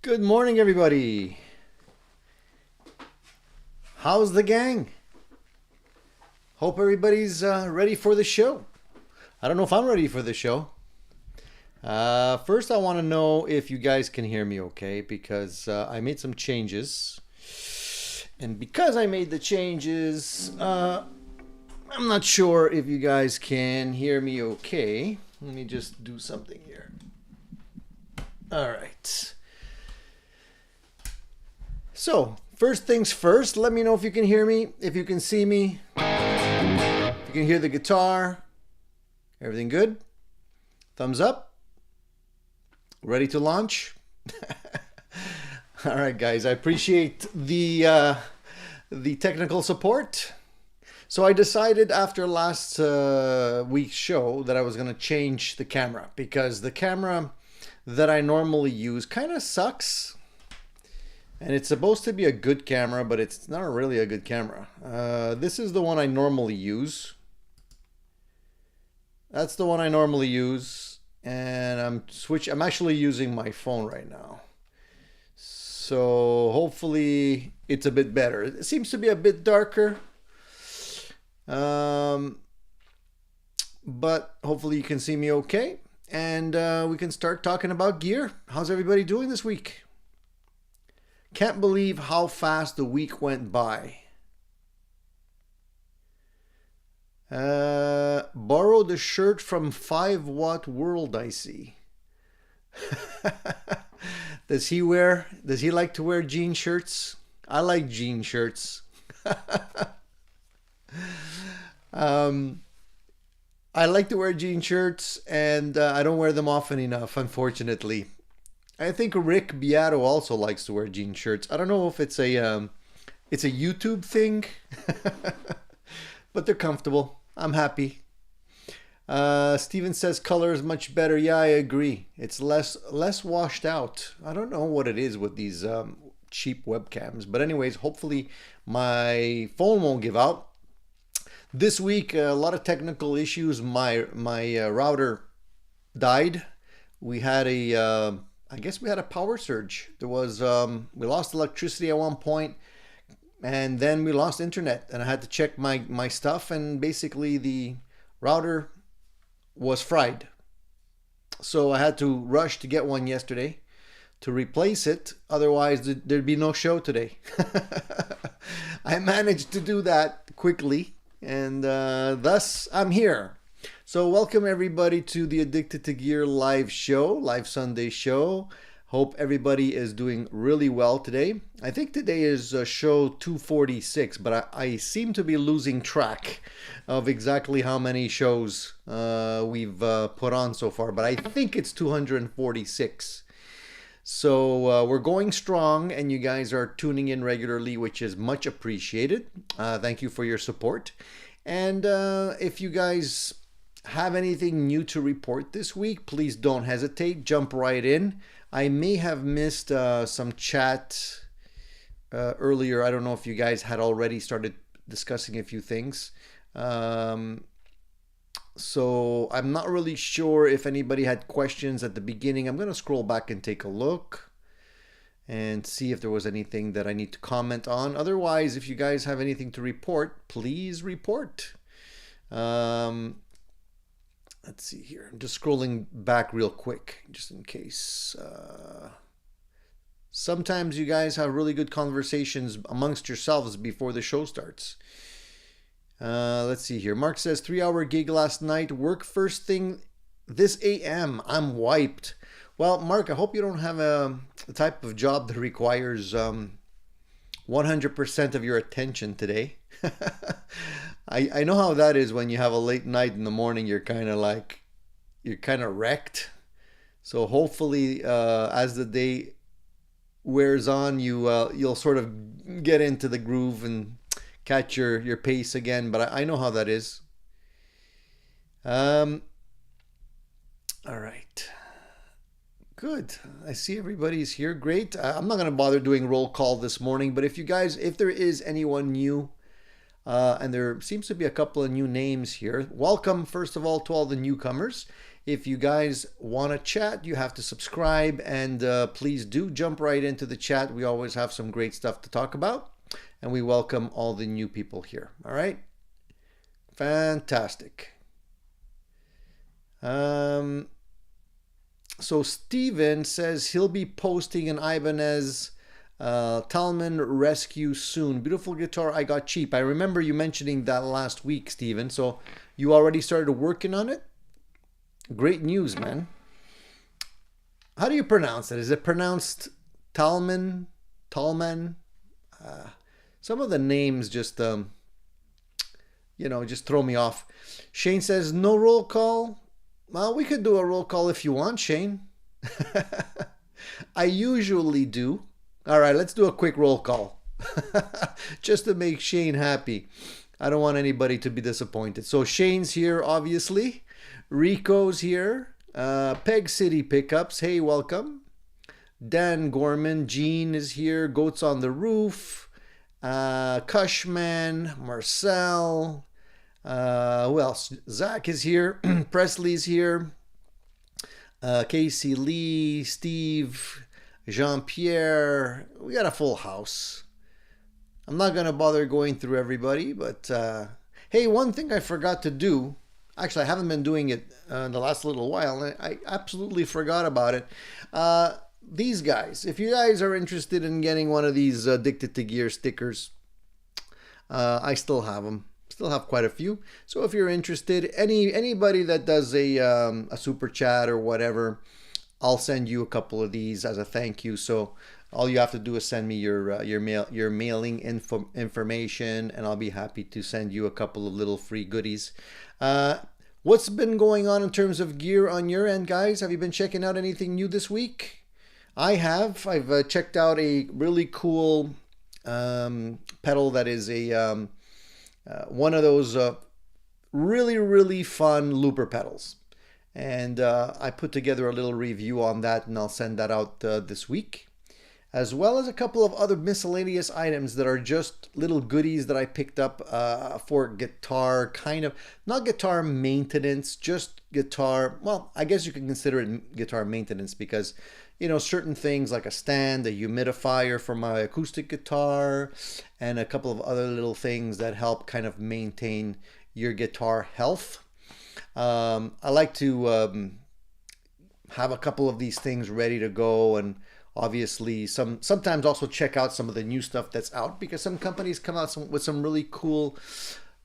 Good morning, everybody. How's the gang? Hope everybody's ready for the show. I don't know if I'm ready for the show. First, I want to know if you guys can hear me okay, because I made some changes. And because I made the changes, I'm not sure if you guys can hear me okay. Let me just do something here. All right. So, first things first, let me know if you can hear me, if you can see me, if you can hear the guitar. Everything good? Thumbs up? Ready to launch? All right, guys, I appreciate the technical support. So I decided after last week's show that I was going to change the camera because the camera that I normally use kind of sucks. And it's supposed to be a good camera, but it's not really a good camera. This is the one I normally use. That's the one I normally use. And I'm actually using my phone right now. So hopefully it's a bit better. It seems to be a bit darker. But hopefully you can see me okay. And we can start talking about gear. How's everybody doing this week? Can't believe how fast the week went by. Borrowed a shirt from 5 Watt World, I see. Does he like to wear jean shirts? I like jean shirts. I like to wear jean shirts, and I don't wear them often enough, unfortunately. I think Rick Beato also likes to wear jean shirts. I don't know if it's a YouTube thing, but they're comfortable. I'm happy. Steven says color is much better. Yeah, I agree. It's less washed out. I don't know what it is with these cheap webcams, but anyways, hopefully my phone won't give out. This week, a lot of technical issues. My router died. We had I guess we had a power surge. There was we lost electricity at one point, and then we lost internet, and I had to check my stuff, and basically the router was fried. So I had to rush to get one yesterday to replace it. Otherwise, there'd be no show today. I managed to do that quickly, and thus I'm here. So welcome everybody to the Addicted to Gear live Sunday show. Hope everybody is doing really well today. I think today is show 246, but I seem to be losing track of exactly how many shows we've put on so far, but I think it's 246. So we're going strong, and you guys are tuning in regularly, which is much appreciated. Thank you for your support. And if you guys have anything new to report this week, please don't hesitate. Jump right in. I may have missed some chat earlier. I don't know if you guys had already started discussing a few things. So I'm not really sure if anybody had questions at the beginning. I'm going to scroll back and take a look and see if there was anything that I need to comment on. Otherwise, if you guys have anything to report, please report. Let's see here. I'm just scrolling back real quick, just in case. Sometimes you guys have really good conversations amongst yourselves before the show starts. Let's see here. Mark says, 3-hour gig last night. Work first thing this AM. I'm wiped. Well, Mark, I hope you don't have a type of job that requires 100% of your attention today. I know how that is when you have a late night in the morning. You're kind of wrecked. So hopefully, as the day wears on, you'll sort of get into the groove and catch your pace again. But I know how that is. All right. Good. I see everybody's here. Great. I'm not going to bother doing roll call this morning, but if there is anyone new, and there seems to be a couple of new names here. Welcome, first of all, to all the newcomers. If you guys want to chat, you have to subscribe, and please do jump right into the chat. We always have some great stuff to talk about, and we welcome all the new people here. All right? Fantastic. So Steven says he'll be posting an Ibanez Talman Rescue soon. Beautiful guitar I got cheap. I remember you mentioning that last week, Steven. So you already started working on it? Great news, man. How do you pronounce it? Is it pronounced Talman? Talman? Some of the names just, just throw me off. Shane says, no roll call. Well, we could do a roll call if you want, Shane. I usually do. All right, let's do a quick roll call. Just to make Shane happy. I don't want anybody to be disappointed. So Shane's here, obviously. Rico's here. Peg City Pickups. Hey, welcome. Dan Gorman. Gene is here. Goats on the Roof. Cushman. Marcel. Who else? Zach is here. Presley's here. Casey Lee. Steve. Jean-Pierre. We got a full house. I'm not going to bother going through everybody, but hey, one thing I forgot to do. Actually, I haven't been doing it in the last little while. And I absolutely forgot about it. These guys, if you guys are interested in getting one of these Addicted to Gear stickers, I still have them. Still have quite a few. So if you're interested, anybody that does a super chat or whatever, I'll send you a couple of these as a thank you. So all you have to do is send me your mailing information, and I'll be happy to send you a couple of little free goodies. What's been going on in terms of gear on your end, guys? Have you been checking out anything new this week? I have. I've checked out a really cool pedal that is a one of those really, really fun looper pedals. And I put together a little review on that, and I'll send that out this week. As well as a couple of other miscellaneous items that are just little goodies that I picked up for guitar, kind of, not guitar maintenance, just guitar, well, I guess you can consider it guitar maintenance because, certain things like a stand, a humidifier for my acoustic guitar, and a couple of other little things that help kind of maintain your guitar health. I like to have a couple of these things ready to go, and obviously sometimes also check out some of the new stuff that's out, because some companies come out with some really cool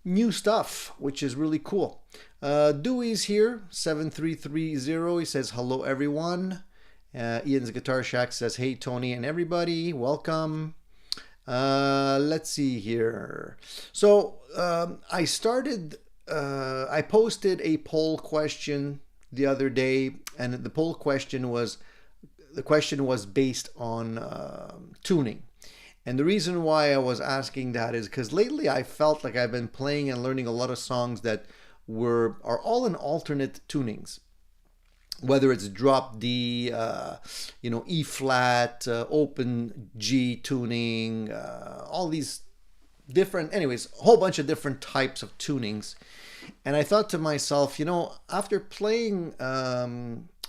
new stuff, which is really cool. Dewey's here, 7330. He says, hello, everyone. Ian's Guitar Shack says, hey, Tony and everybody, welcome. Let's see here. So I posted a poll question the other day, and the poll question was, based on tuning. And the reason why I was asking that is because lately I felt like I've been playing and learning a lot of songs that are all in alternate tunings. Whether it's drop D, E flat, open G tuning, all these different, anyways, a whole bunch of different types of tunings. And I thought to myself, after playing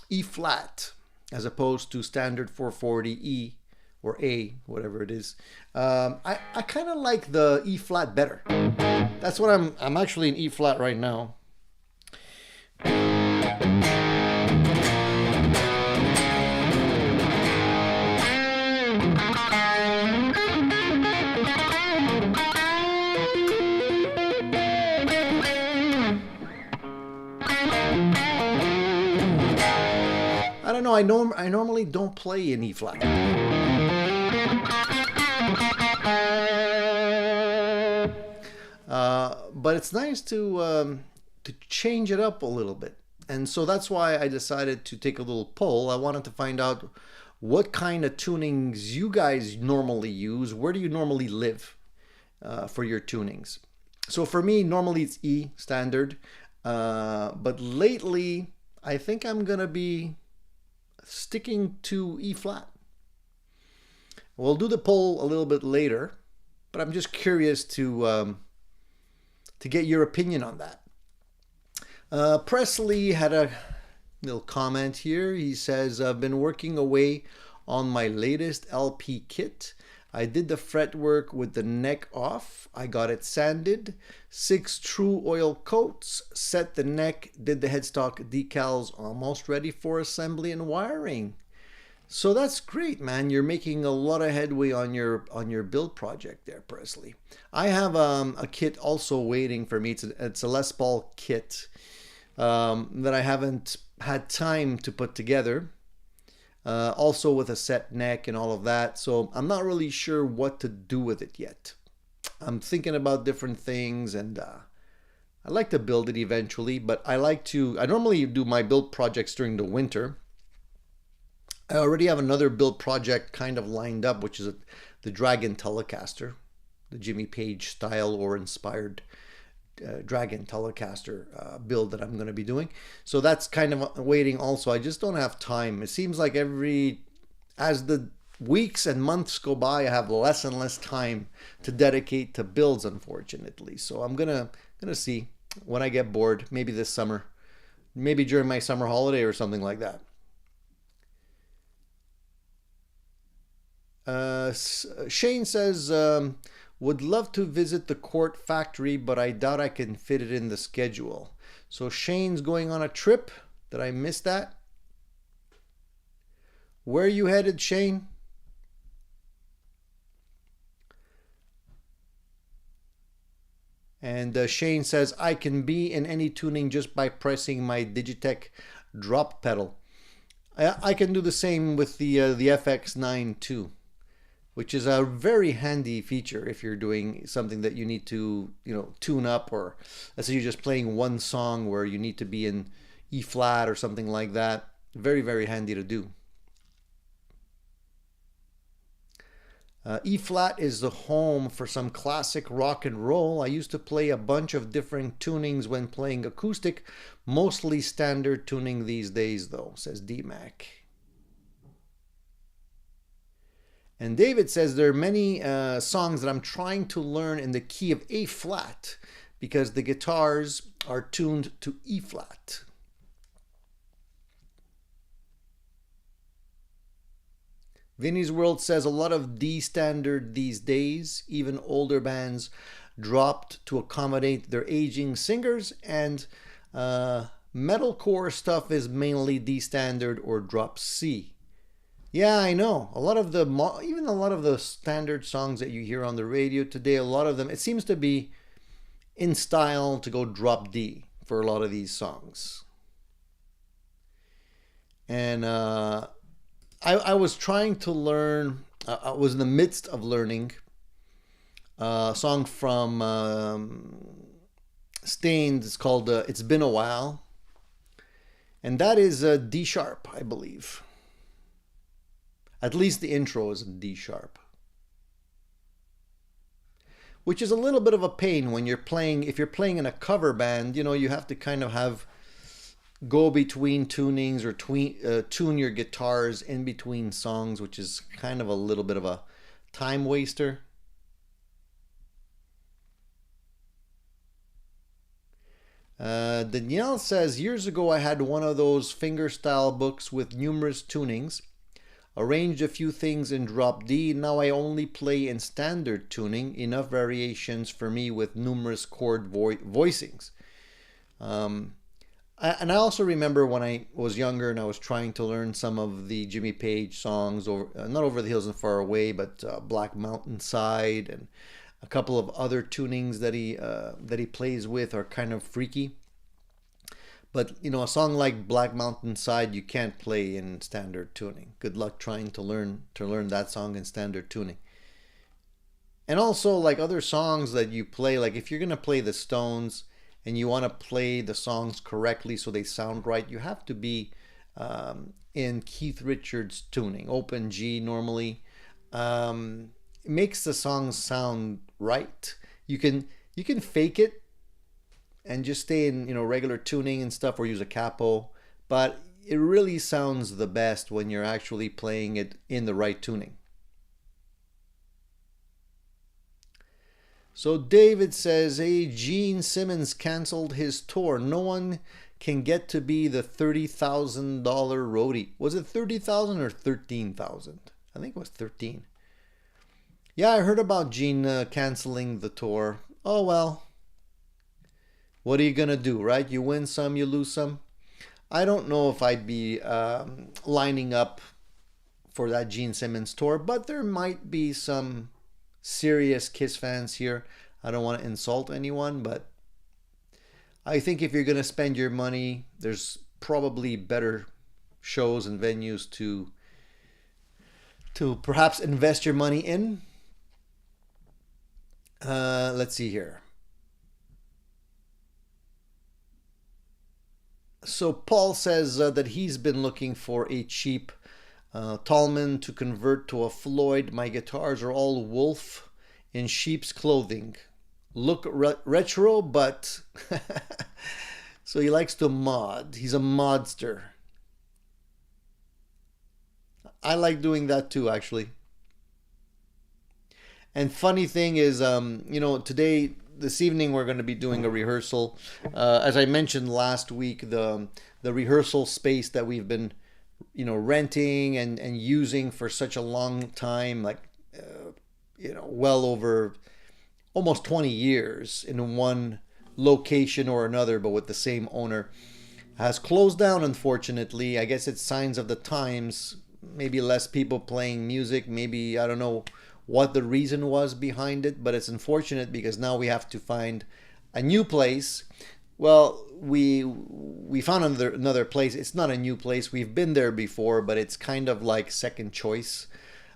E flat as opposed to standard 440 E or A, whatever it is, I kind of like the E flat better. That's what I'm actually in E flat right now. I don't know. I normally don't play in E flat. But it's nice to change it up a little bit. And so that's why I decided to take a little poll. I wanted to find out what kind of tunings you guys normally use. Where do you normally live for your tunings? So for me, normally it's E standard. But lately, I think I'm going to be sticking to E flat. We'll do the poll a little bit later, but I'm just curious to get your opinion on that. Presley had a little comment here. He says, I've been working away on my latest LP kit. I did the fretwork with the neck off. I got it sanded, 6 true oil coats, set the neck, did the headstock decals, almost ready for assembly and wiring. So that's great, man. You're making a lot of headway on your build project there, Presley. I have a kit also waiting for me. It's a Les Paul kit that I haven't had time to put together. Also with a set neck and all of that. So I'm not really sure what to do with it yet. I'm thinking about different things, and I like to build it eventually, but I normally do my build projects during the winter. I already have another build project kind of lined up, which is the Dragon Telecaster, the Jimmy Page style or inspired Dragon Telecaster build that I'm going to be doing. So that's kind of waiting also. I just don't have time. It seems like as the weeks and months go by, I have less and less time to dedicate to builds, unfortunately. So I'm gonna see when I get bored, maybe this summer, maybe during my summer holiday or something like that. Shane says, would love to visit the Quart factory, but I doubt I can fit it in the schedule. So Shane's going on a trip. Did I miss that? Where are you headed, Shane? And Shane says, I can be in any tuning just by pressing my Digitech drop pedal. I can do the same with the FX9 too, which is a very handy feature if you're doing something that you need to, tune up, or let's say you're just playing one song where you need to be in E flat or something like that. Very, very handy to do. E flat is the home for some classic rock and roll. I used to play a bunch of different tunings when playing acoustic, mostly standard tuning these days though, says DMAC. And David says there are many songs that I'm trying to learn in the key of A flat because the guitars are tuned to E flat. Vinny's World says a lot of D standard these days. Even older bands dropped to accommodate their aging singers, and metalcore stuff is mainly D standard or drop C. Yeah, I know. Even a lot of the standard songs that you hear on the radio today, a lot of them, it seems to be in style to go drop D for a lot of these songs. And I was trying to learn, I was in the midst of learning a song from Stained. It's called It's Been a While. And that is D sharp, I believe. At least the intro is in D sharp. Which is a little bit of a pain when if you're playing in a cover band, you have to kind of go between tunings or tune your guitars in between songs, which is kind of a little bit of a time waster. Danielle says, years ago I had one of those fingerstyle books with numerous tunings. Arranged a few things in drop D. Now I only play in standard tuning. Enough variations for me with numerous chord voicings. And I also remember when I was younger and I was trying to learn some of the Jimmy Page songs, not Over the Hills and Far Away, but Black Mountain Side, and a couple of other tunings that he plays with are kind of freaky. But a song like Black Mountain Side you can't play in standard tuning. Good luck trying to learn that song in standard tuning. And also, like other songs that you play, like if you're gonna play the Stones and you want to play the songs correctly so they sound right, you have to be in Keith Richards tuning, open G normally. It makes the songs sound right. You can fake it and just stay in regular tuning and stuff, or use a capo, but it really sounds the best when you're actually playing it in the right tuning. So David says, hey, Gene Simmons canceled his tour. No one can get to be the $30,000 roadie. Was it 30,000 or 13,000? I think it was 13. Yeah, I heard about Gene canceling the tour. Oh well. What are you gonna do, right? You win some, you lose some. I don't know if I'd be lining up for that Gene Simmons tour, but there might be some serious Kiss fans here. I don't want to insult anyone, but I think if you're going to spend your money, there's probably better shows and venues to perhaps invest your money in. Let's see here. So Paul says that he's been looking for a cheap Tallman to convert to a Floyd. My guitars are all wolf in sheep's clothing. Look retro, but so he likes to mod. He's a modster. I like doing that too, actually. And funny thing is, this evening we're going to be doing a rehearsal. As I mentioned last week, the rehearsal space that we've been, renting and using for such a long time, like, well over almost 20 years in one location or another, but with the same owner, has closed down, unfortunately. I guess it's signs of the times. Maybe less people playing music. Maybe, I don't know what the reason was behind it, but it's unfortunate because now we have to find a new place. Well, we found another place. It's not a new place. We've been there before, but it's kind of like second choice.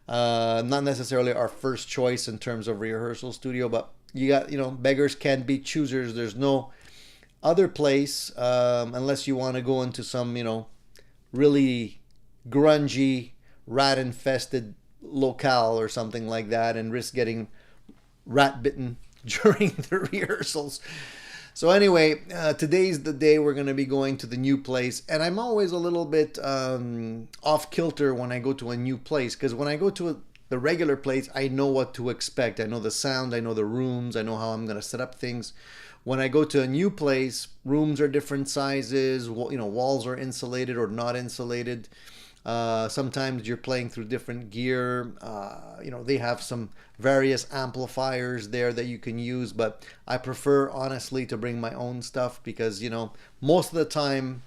Not necessarily our first choice in terms of rehearsal studio, but you got, beggars can't be choosers. There's no other place unless you want to go into some, really grungy, rat-infested locale or something like that and risk getting rat-bitten during the rehearsals. So anyway, today's the day we're going to be going to the new place. And I'm always a little bit off kilter when I go to a new place, because when I go to the regular place, I know what to expect. I know the sound, I know the rooms, I know how I'm going to set up things. When I go to a new place, rooms are different sizes, walls are insulated or not insulated. Sometimes you're playing through different gear. They have some various amplifiers there that you can use, but I prefer honestly to bring my own stuff because, most of the time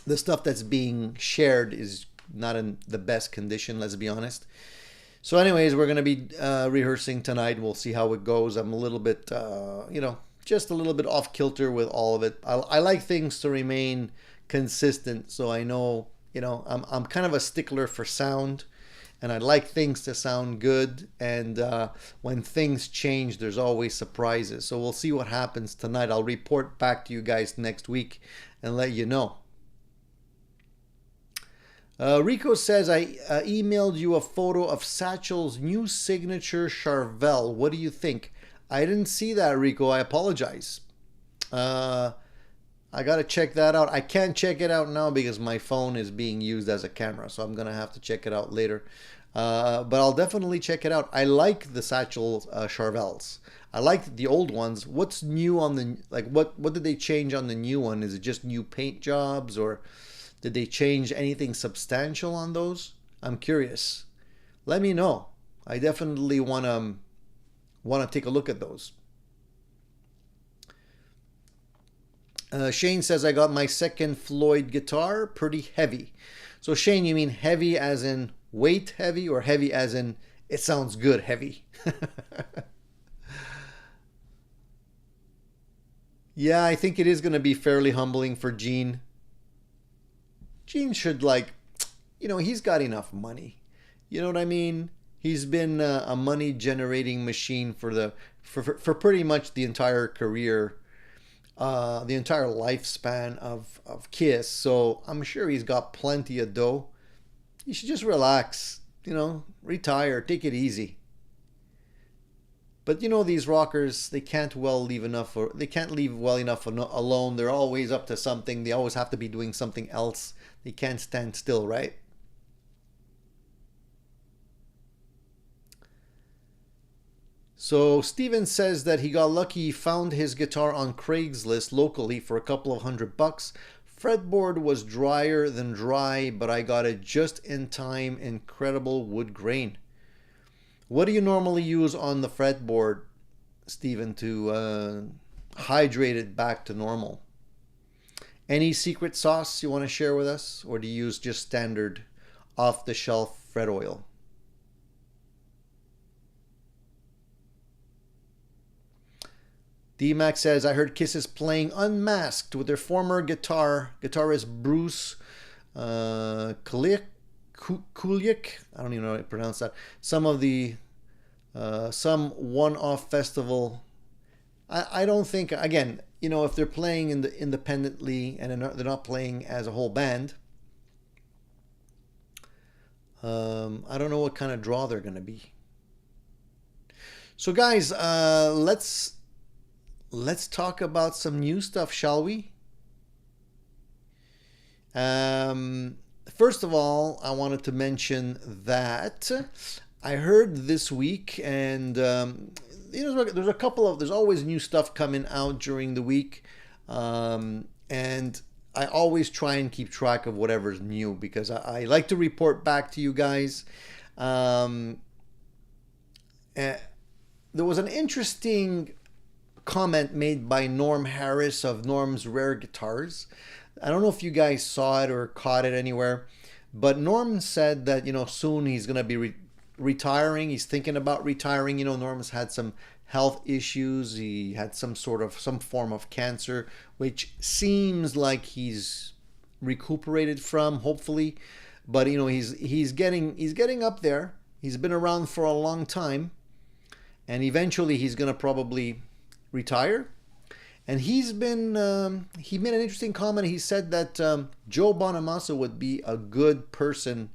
the stuff that's being shared is not in the best condition, let's be honest. So anyways, we're going to be rehearsing tonight. We'll see how it goes. I'm a little bit, just a little bit off kilter with all of it. I like things to remain consistent, so I know, I'm kind of a stickler for sound, and I like things to sound good. And when things change, there's always surprises. So we'll see what happens tonight. I'll report back to you guys next week and let you know. Rico says, I emailed you a photo of Satchel's new signature Charvel. What do you think? I didn't see that, Rico. I apologize. I got to check that out. I can't check it out now because my phone is being used as a camera, so I'm going to have to check it out later. But I'll definitely check it out. I like the Satchel Charvels. I like the old ones. What's new on the, what did they change on the new one? Is it just new paint jobs, or did they change anything substantial on those? I'm curious. Let me know. I definitely want to take a look at those. Shane says, I got my second Floyd guitar, pretty heavy. So Shane, you mean heavy as in weight heavy, or heavy as in it sounds good heavy? Yeah, I think it is going to be fairly humbling for Gene. Gene should, he's got enough money. You know what I mean? He's been a money generating machine for pretty much the entire career. The entire lifespan of Kiss, so I'm sure he's got plenty of dough. You should just relax, retire, take it easy. But these rockers, they can't leave well enough alone. They're always up to something. They always have to be doing something else. They can't stand still, right? So Steven says that he got lucky. He found his guitar on Craigslist locally for a couple of $100. Fretboard was drier than dry, but I got it just in time. Incredible wood grain. What do you normally use on the fretboard, Steven, to hydrate it back to normal? Any secret sauce you want to share with us? Or do you use just standard off-the-shelf fret oil? D-Mac says, I heard Kiss is playing unmasked with their former guitarist Bruce Kuliak. I don't even know how to pronounce that. Some one-off festival. I don't think, again, you know, if they're playing independently and they're not playing as a whole band, I don't know what kind of draw they're going to be. So guys, let's talk about some new stuff, shall we? First of all, I wanted to mention that I heard this week, and you know, there's always new stuff coming out during the week, and I always try and keep track of whatever's new because I like to report back to you guys. There was an interesting comment made by Norm Harris of Norm's Rare Guitars. I don't know if you guys saw it or caught it anywhere, but Norm said that, you know, soon he's going to be retiring. He's thinking about retiring. You know, Norm's had some health issues. He had some form of cancer, which seems like he's recuperated from, hopefully. But, you know, he's getting up there. He's been around for a long time, and eventually he's going to probably retire. And he made an interesting comment. He said that Joe Bonamassa would be a good person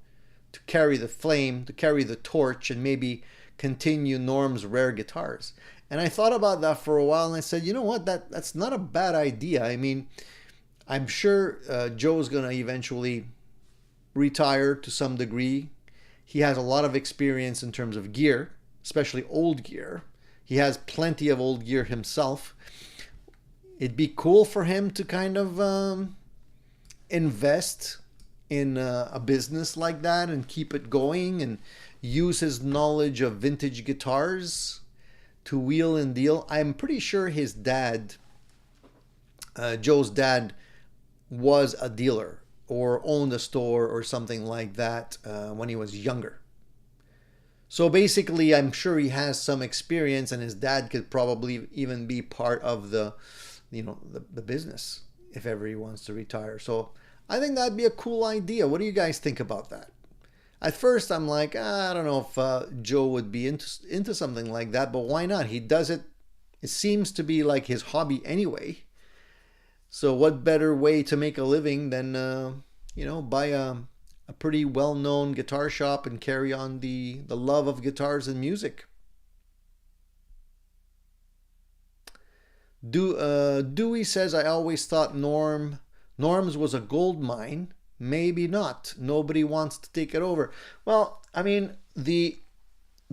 to carry the flame, to carry the torch, and maybe continue Norm's Rare Guitars. And I thought about that for a while, and I said, you know what, that's not a bad idea. I mean, I'm sure Joe's going to eventually retire to some degree. He has a lot of experience in terms of gear, especially old gear. He has plenty of old gear himself. It'd be cool for him to kind of invest in a business like that and keep it going and use his knowledge of vintage guitars to wheel and deal. I'm pretty sure his dad, Joe's dad, was a dealer or owned a store or something like that when he was younger. So basically, I'm sure he has some experience, and his dad could probably even be part of the business if ever he wants to retire. So I think that'd be a cool idea. What do you guys think about that? At first, I'm like, I don't know if Joe would be into something like that, but why not? He does it. It seems to be like his hobby anyway. So what better way to make a living than buy a pretty well-known guitar shop and carry on the love of guitars and music. Dewey says, I always thought Norm's was a gold mine. Maybe not. Nobody wants to take it over. Well, I mean, the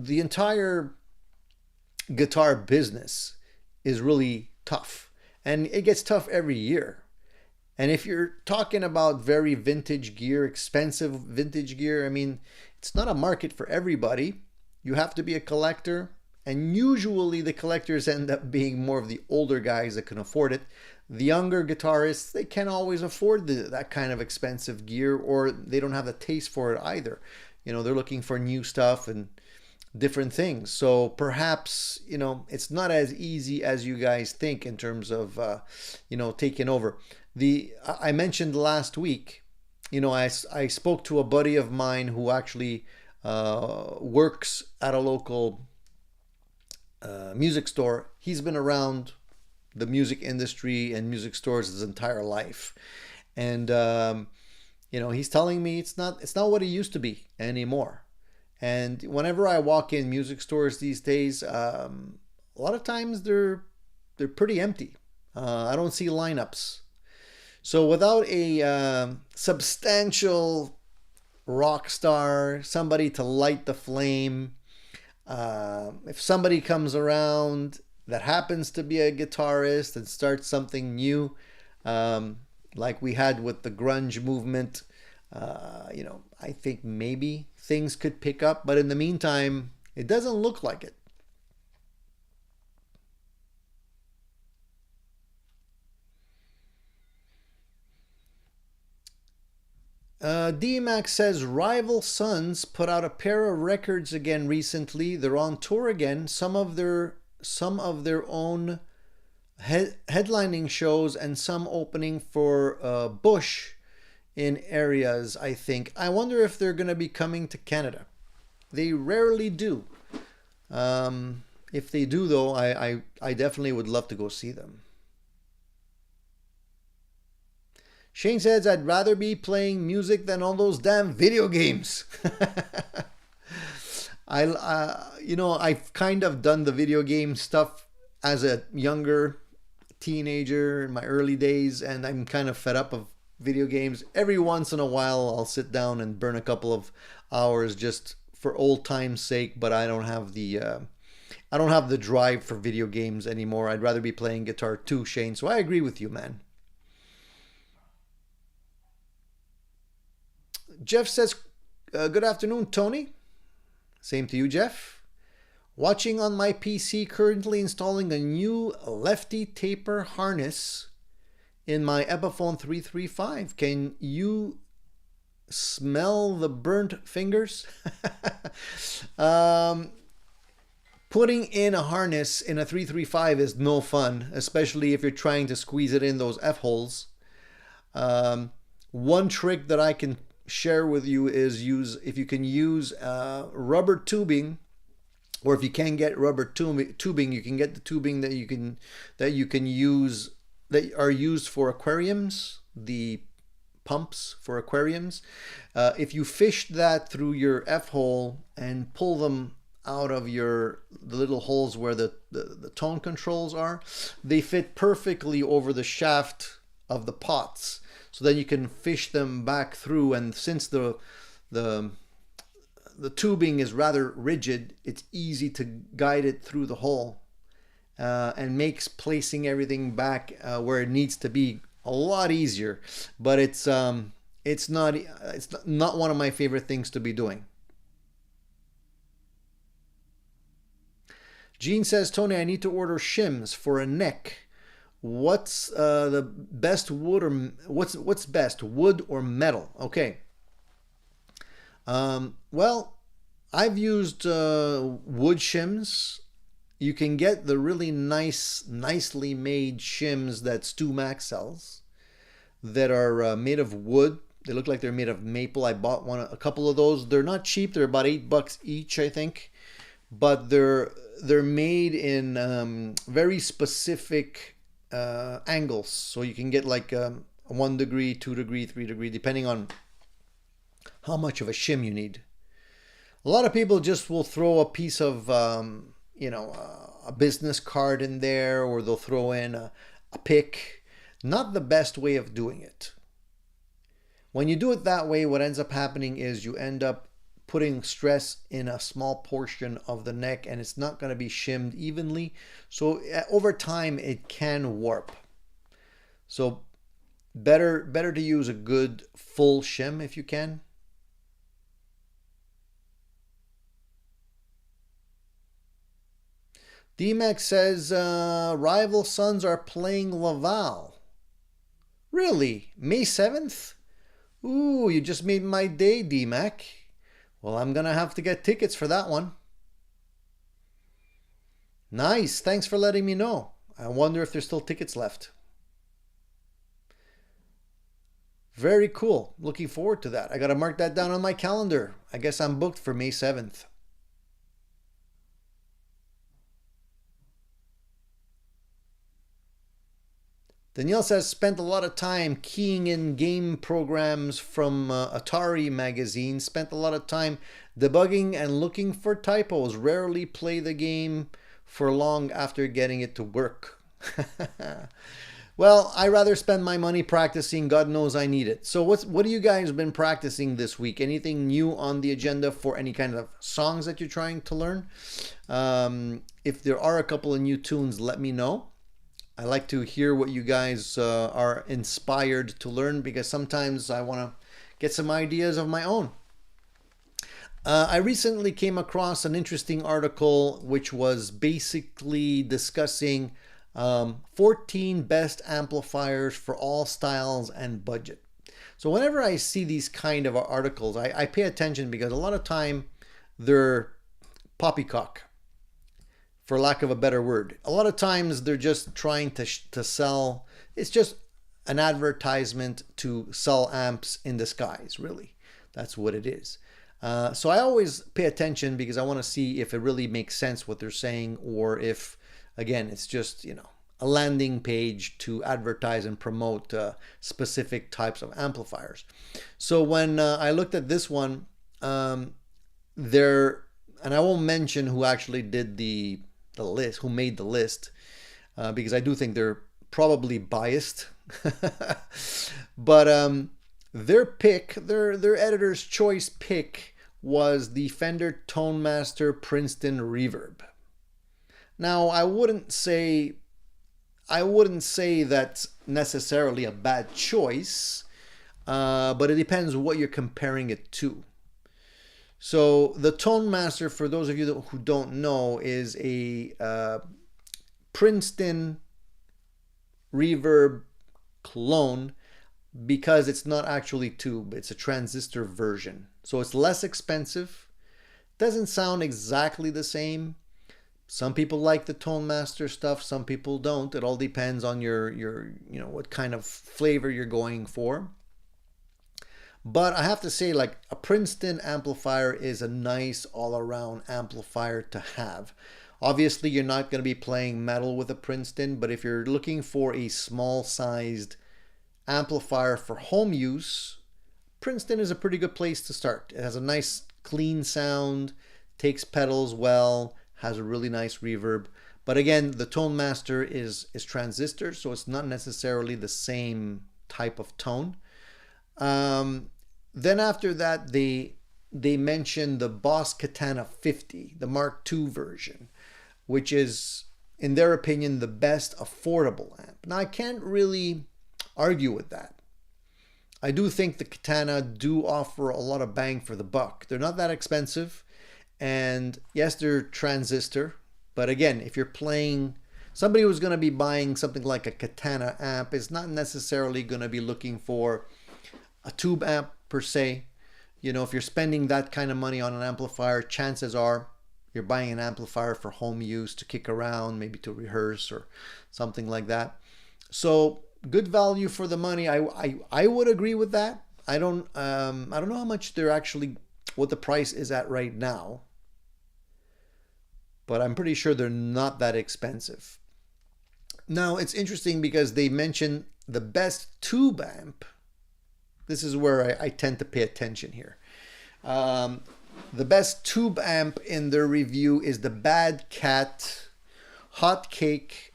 entire guitar business is really tough, and it gets tough every year. And if you're talking about very vintage gear, expensive vintage gear, I mean, it's not a market for everybody. You have to be a collector. And usually the collectors end up being more of the older guys that can afford it. The younger guitarists, they can't always afford that kind of expensive gear, or they don't have the taste for it either. You know, they're looking for new stuff and different things. So perhaps, you know, it's not as easy as you guys think in terms of, taking over. I mentioned last week, you know, I spoke to a buddy of mine who actually works at a local music store. He's been around the music industry and music stores his entire life, and he's telling me it's not what it used to be anymore. And whenever I walk in music stores these days, a lot of times they're pretty empty. I don't see lineups. So without a substantial rock star, somebody to light the flame, If somebody comes around that happens to be a guitarist and starts something new, like we had with the grunge movement, I think maybe things could pick up, but in the meantime, it doesn't look like it. D-Max says Rival Sons put out a pair of records again recently. They're on tour again. Some of their own headlining shows and some opening for Bush in areas, I think. I wonder if they're going to be coming to Canada. They rarely do. If they do, though, I definitely would love to go see them. Shane says, I'd rather be playing music than all those damn video games. I've kind of done the video game stuff as a younger teenager in my early days, and I'm kind of fed up of video games. Every once in a while, I'll sit down and burn a couple of hours just for old time's sake, but I don't have the drive for video games anymore. I'd rather be playing guitar too, Shane. So I agree with you, man. Jeff says, good afternoon, Tony. Same to you, Jeff. Watching on my PC, currently installing a new lefty taper harness in my Epiphone 335. Can you smell the burnt fingers? Putting in a harness in a 335 is no fun, especially if you're trying to squeeze it in those F-holes. One trick that I can share with you is if you can use rubber tubing, or if you can't get rubber tubing, you can get the tubing that you can use that are used for aquariums, the pumps for aquariums. If you fish that through your F-hole and pull them out of the little holes where the tone controls are, they fit perfectly over the shaft of the pots. So then you can fish them back through, and since the tubing is rather rigid, it's easy to guide it through the hole, and makes placing everything back where it needs to be a lot easier. But it's not one of my favorite things to be doing. Gene says, Tony, I need to order shims for a neck. What's the best wood, or what's best, wood or metal? Okay. Well, I've used wood shims. You can get the really nicely made shims that Stu Mac sells that are made of wood. They look like they're made of maple. I bought a couple of those. They're not cheap. They're about $8 each, I think. But they're made in very specific angles, so you can get like a 1 degree, 2 degree, 3 degree, depending on how much of a shim you need. A lot of people just will throw a piece of a business card in there, or they'll throw in a pick. Not the best way of doing it. When you do it that way, what ends up happening is you end up putting stress in a small portion of the neck, and it's not going to be shimmed evenly. So over time, it can warp. So better to use a good full shim if you can. D-Max says, Rival Sons are playing Laval. Really? May 7th? Ooh, you just made my day, D-Mac. Well, I'm going to have to get tickets for that one. Nice. Thanks for letting me know. I wonder if there's still tickets left. Very cool. Looking forward to that. I got to mark that down on my calendar. I guess I'm booked for May 7th. Danielle says, spent a lot of time keying in game programs from Atari magazine. Spent a lot of time debugging and looking for typos. Rarely play the game for long after getting it to work. Well, I rather spend my money practicing. God knows I need it. So what have you guys been practicing this week? Anything new on the agenda for any kind of songs that you're trying to learn? If there are a couple of new tunes, let me know. I like to hear what you guys are inspired to learn, because sometimes I want to get some ideas of my own. I recently came across an interesting article which was basically discussing 14 best amplifiers for all styles and budget. So whenever I see these kind of articles, I pay attention, because a lot of time they're poppycock, for lack of a better word. A lot of times they're just trying to sell. It's just an advertisement to sell amps in disguise, really. That's what it is. So I always pay attention, because I want to see if it really makes sense what they're saying, or if, again, it's just, a landing page to advertise and promote specific types of amplifiers. So when I looked at this one, there, and I won't mention who actually did the list, who made the list, because I do think they're probably biased. But their pick, their editor's choice pick, was the Fender Tonemaster Princeton Reverb. Now, I wouldn't say that's necessarily a bad choice, but it depends what you're comparing it to. So the Tonemaster, for those of you who don't know, is a Princeton reverb clone, because it's not actually tube, it's a transistor version. So it's less expensive. Doesn't sound exactly the same. Some people like the Tonemaster stuff, some people don't. It all depends on your what kind of flavor you're going for. But I have to say, like, a Princeton amplifier is a nice all-around amplifier to have. Obviously, you're not going to be playing metal with a Princeton, but if you're looking for a small-sized amplifier for home use, Princeton is a pretty good place to start. It has a nice clean sound, takes pedals well, has a really nice reverb. But again, the Tonemaster is transistor, so it's not necessarily the same type of tone. Then after that, they mentioned the Boss Katana 50, the Mark II version, which is, in their opinion, the best affordable amp. Now, I can't really argue with that. I do think the Katana do offer a lot of bang for the buck. They're not that expensive, and yes, they're transistor, but again, if you're playing, somebody who's going to be buying something like a Katana amp is not necessarily going to be looking for a tube amp per se. If you're spending that kind of money on an amplifier, chances are you're buying an amplifier for home use, to kick around, maybe to rehearse or something like that. So good value for the money. I would agree with that. I don't know how much they're actually, what the price is at right now, but I'm pretty sure they're not that expensive. Now, it's interesting because they mention the best tube amp. This is where I tend to pay attention here. The best tube amp in their review is the Bad Cat Hot Cat.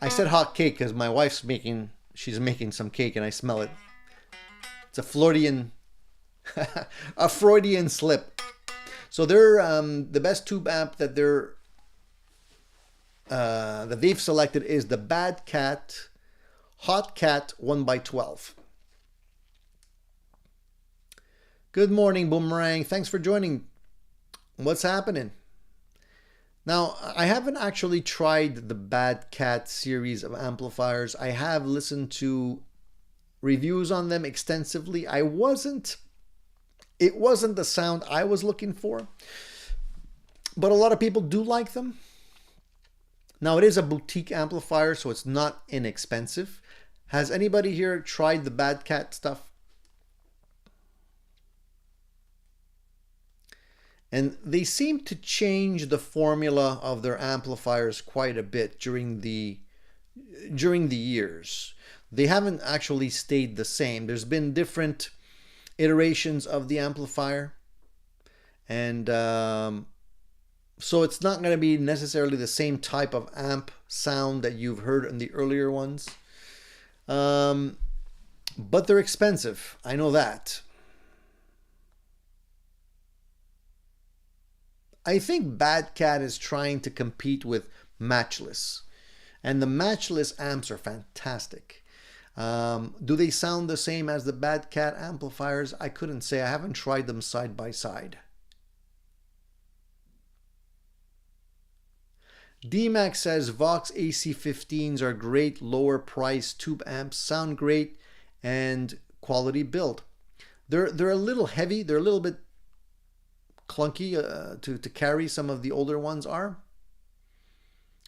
I said hot cake because my wife's she's making some cake and I smell it. It's a Freudian slip. So they're the best tube amp that they've selected is the Bad Cat Hot Cat 1x12. Good morning, Boomerang. Thanks for joining. What's happening? Now, I haven't actually tried the Bad Cat series of amplifiers. I have listened to reviews on them extensively. It wasn't the sound I was looking for, but a lot of people do like them. Now, it is a boutique amplifier, so it's not inexpensive. Has anybody here tried the Bad Cat stuff? And they seem to change the formula of their amplifiers quite a bit during the years. They haven't actually stayed the same. There's been different iterations of the amplifier. And So it's not going to be necessarily the same type of amp sound that you've heard in the earlier ones. But they're expensive. I know that. I think Bad Cat is trying to compete with Matchless. And the Matchless amps are fantastic. Do they sound the same as the Bad Cat amplifiers? I couldn't say. I haven't tried them side by side. DMAX says Vox AC15s are great, lower price tube amps, sound great, and quality build. They're a little heavy. They're a little bit clunky to carry. Some of the older ones are.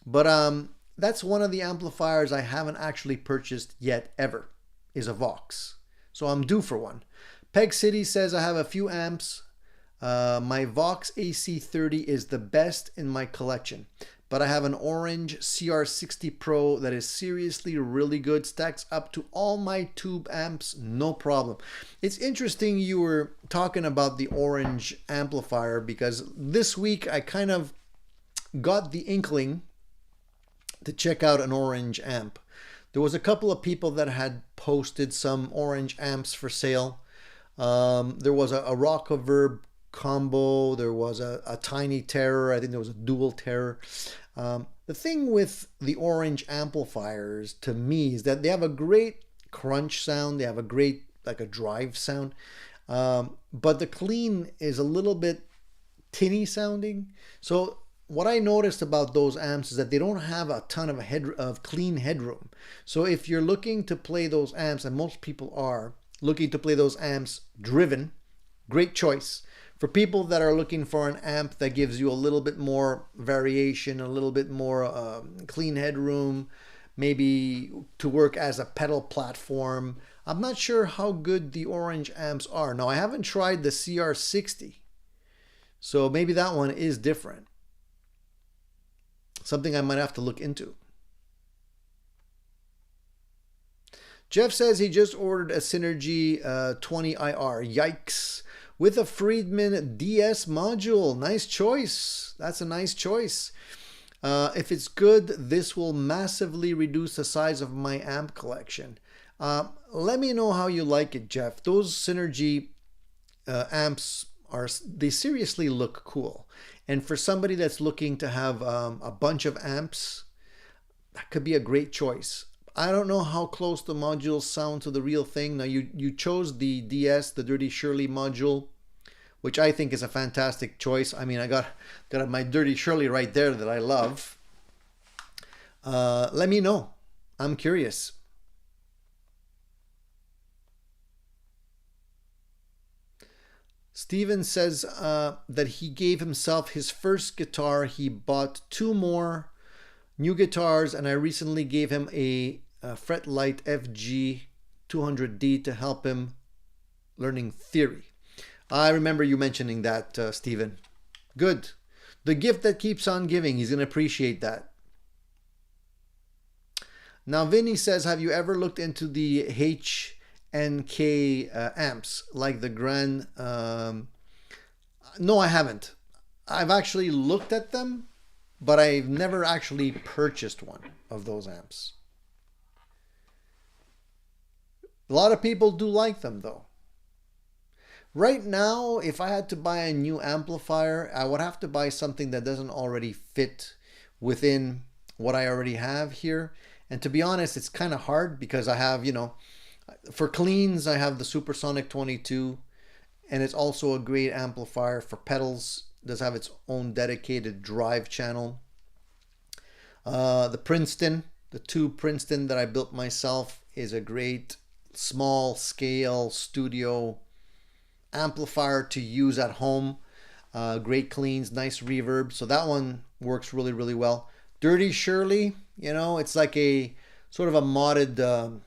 But that's one of the amplifiers I haven't actually purchased yet ever, is a Vox. So I'm due for one. Peg City says I have a few amps. My Vox AC30 is the best in my collection. But I have an orange CR60 Pro that is seriously really good. Stacks up to all my tube amps, no problem. It's interesting you were talking about the orange amplifier, because this week I kind of got the inkling to check out an orange amp. There was a couple of people that had posted some orange amps for sale. There was a Rockaverb combo. There was a Tiny Terror. I think there was a Dual Terror. The thing with the orange amplifiers to me is that they have a great crunch sound. They have a great, like a drive sound. But the clean is a little bit tinny sounding. So what I noticed about those amps is that they don't have a ton of clean headroom. So if you're looking to play those amps, and most people are looking to play those amps driven, great choice. For people that are looking for an amp that gives you a little bit more variation, a little bit more clean headroom, maybe to work as a pedal platform, I'm not sure how good the orange amps are. Now, I haven't tried the CR60, so maybe that one is different. Something I might have to look into. Jeff says he just ordered a Synergy 20IR. Yikes. With a Friedman DS module. Nice choice. That's a nice choice. If it's good, this will massively reduce the size of my amp collection. Let me know how you like it, Jeff. Those Synergy amps, they seriously look cool. And for somebody that's looking to have a bunch of amps, that could be a great choice. I don't know how close the modules sound to the real thing. Now, you chose the DS, the Dirty Shirley module, which I think is a fantastic choice. I mean, I got my Dirty Shirley right there that I love. Let me know. I'm curious. Steven says that he gave himself his first guitar. He bought 2 more new guitars, and I recently gave him a Fretlight FG 200D to help him learning theory. I remember you mentioning that, Steven. Good. The gift that keeps on giving. He's going to appreciate that. Now, Vinny says, have you ever looked into the HNK amps like the Grand? No, I haven't. I've actually looked at them, but I've never actually purchased one of those amps. A lot of people do like them, though. Right now, if I had to buy a new amplifier, I would have to buy something that doesn't already fit within what I already have here. And to be honest, it's kind of hard because I have, for cleans, I have the Supersonic 22, and it's also a great amplifier. For pedals, it does have its own dedicated drive channel. The Princeton, the tube Princeton that I built myself, is a great small scale studio amplifier to use at home. Great cleans, nice reverb. So that one works really, really well. Dirty Shirley, it's like a sort of a modded,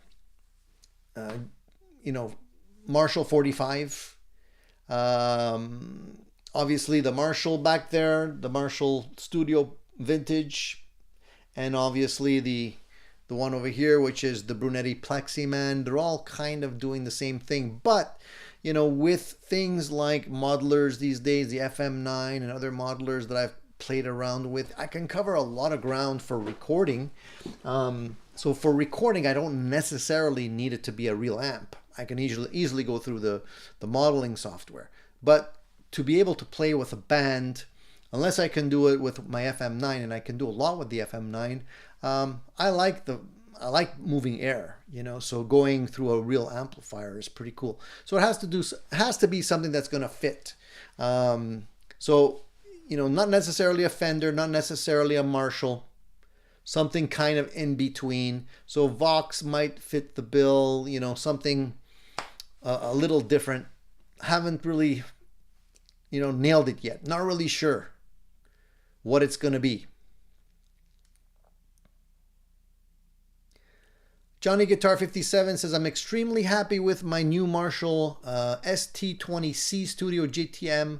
Marshall 45. Obviously the Marshall back there, the Marshall Studio Vintage, and obviously the one over here, which is the Brunetti Pleximan. They're all kind of doing the same thing, but with things like modelers these days, the FM9 and other modelers that I've played around with. I can cover a lot of ground for recording. So for recording, I don't necessarily need it to be a real amp. I can easily go through the modeling software. But to be able to play with a band, unless I can do it with my FM9, and I can do a lot with the FM9, I like moving air, you know, so going through a real amplifier is pretty cool. So it has to be something that's going to fit. So, you know, not necessarily a Fender, not necessarily a Marshall, something kind of in between. So Vox might fit the bill, you know, something a little different. Haven't really, you know, nailed it yet. Not really sure what it's going to be. Johnny Guitar 57 says, I'm extremely happy with my new Marshall ST20C Studio GTM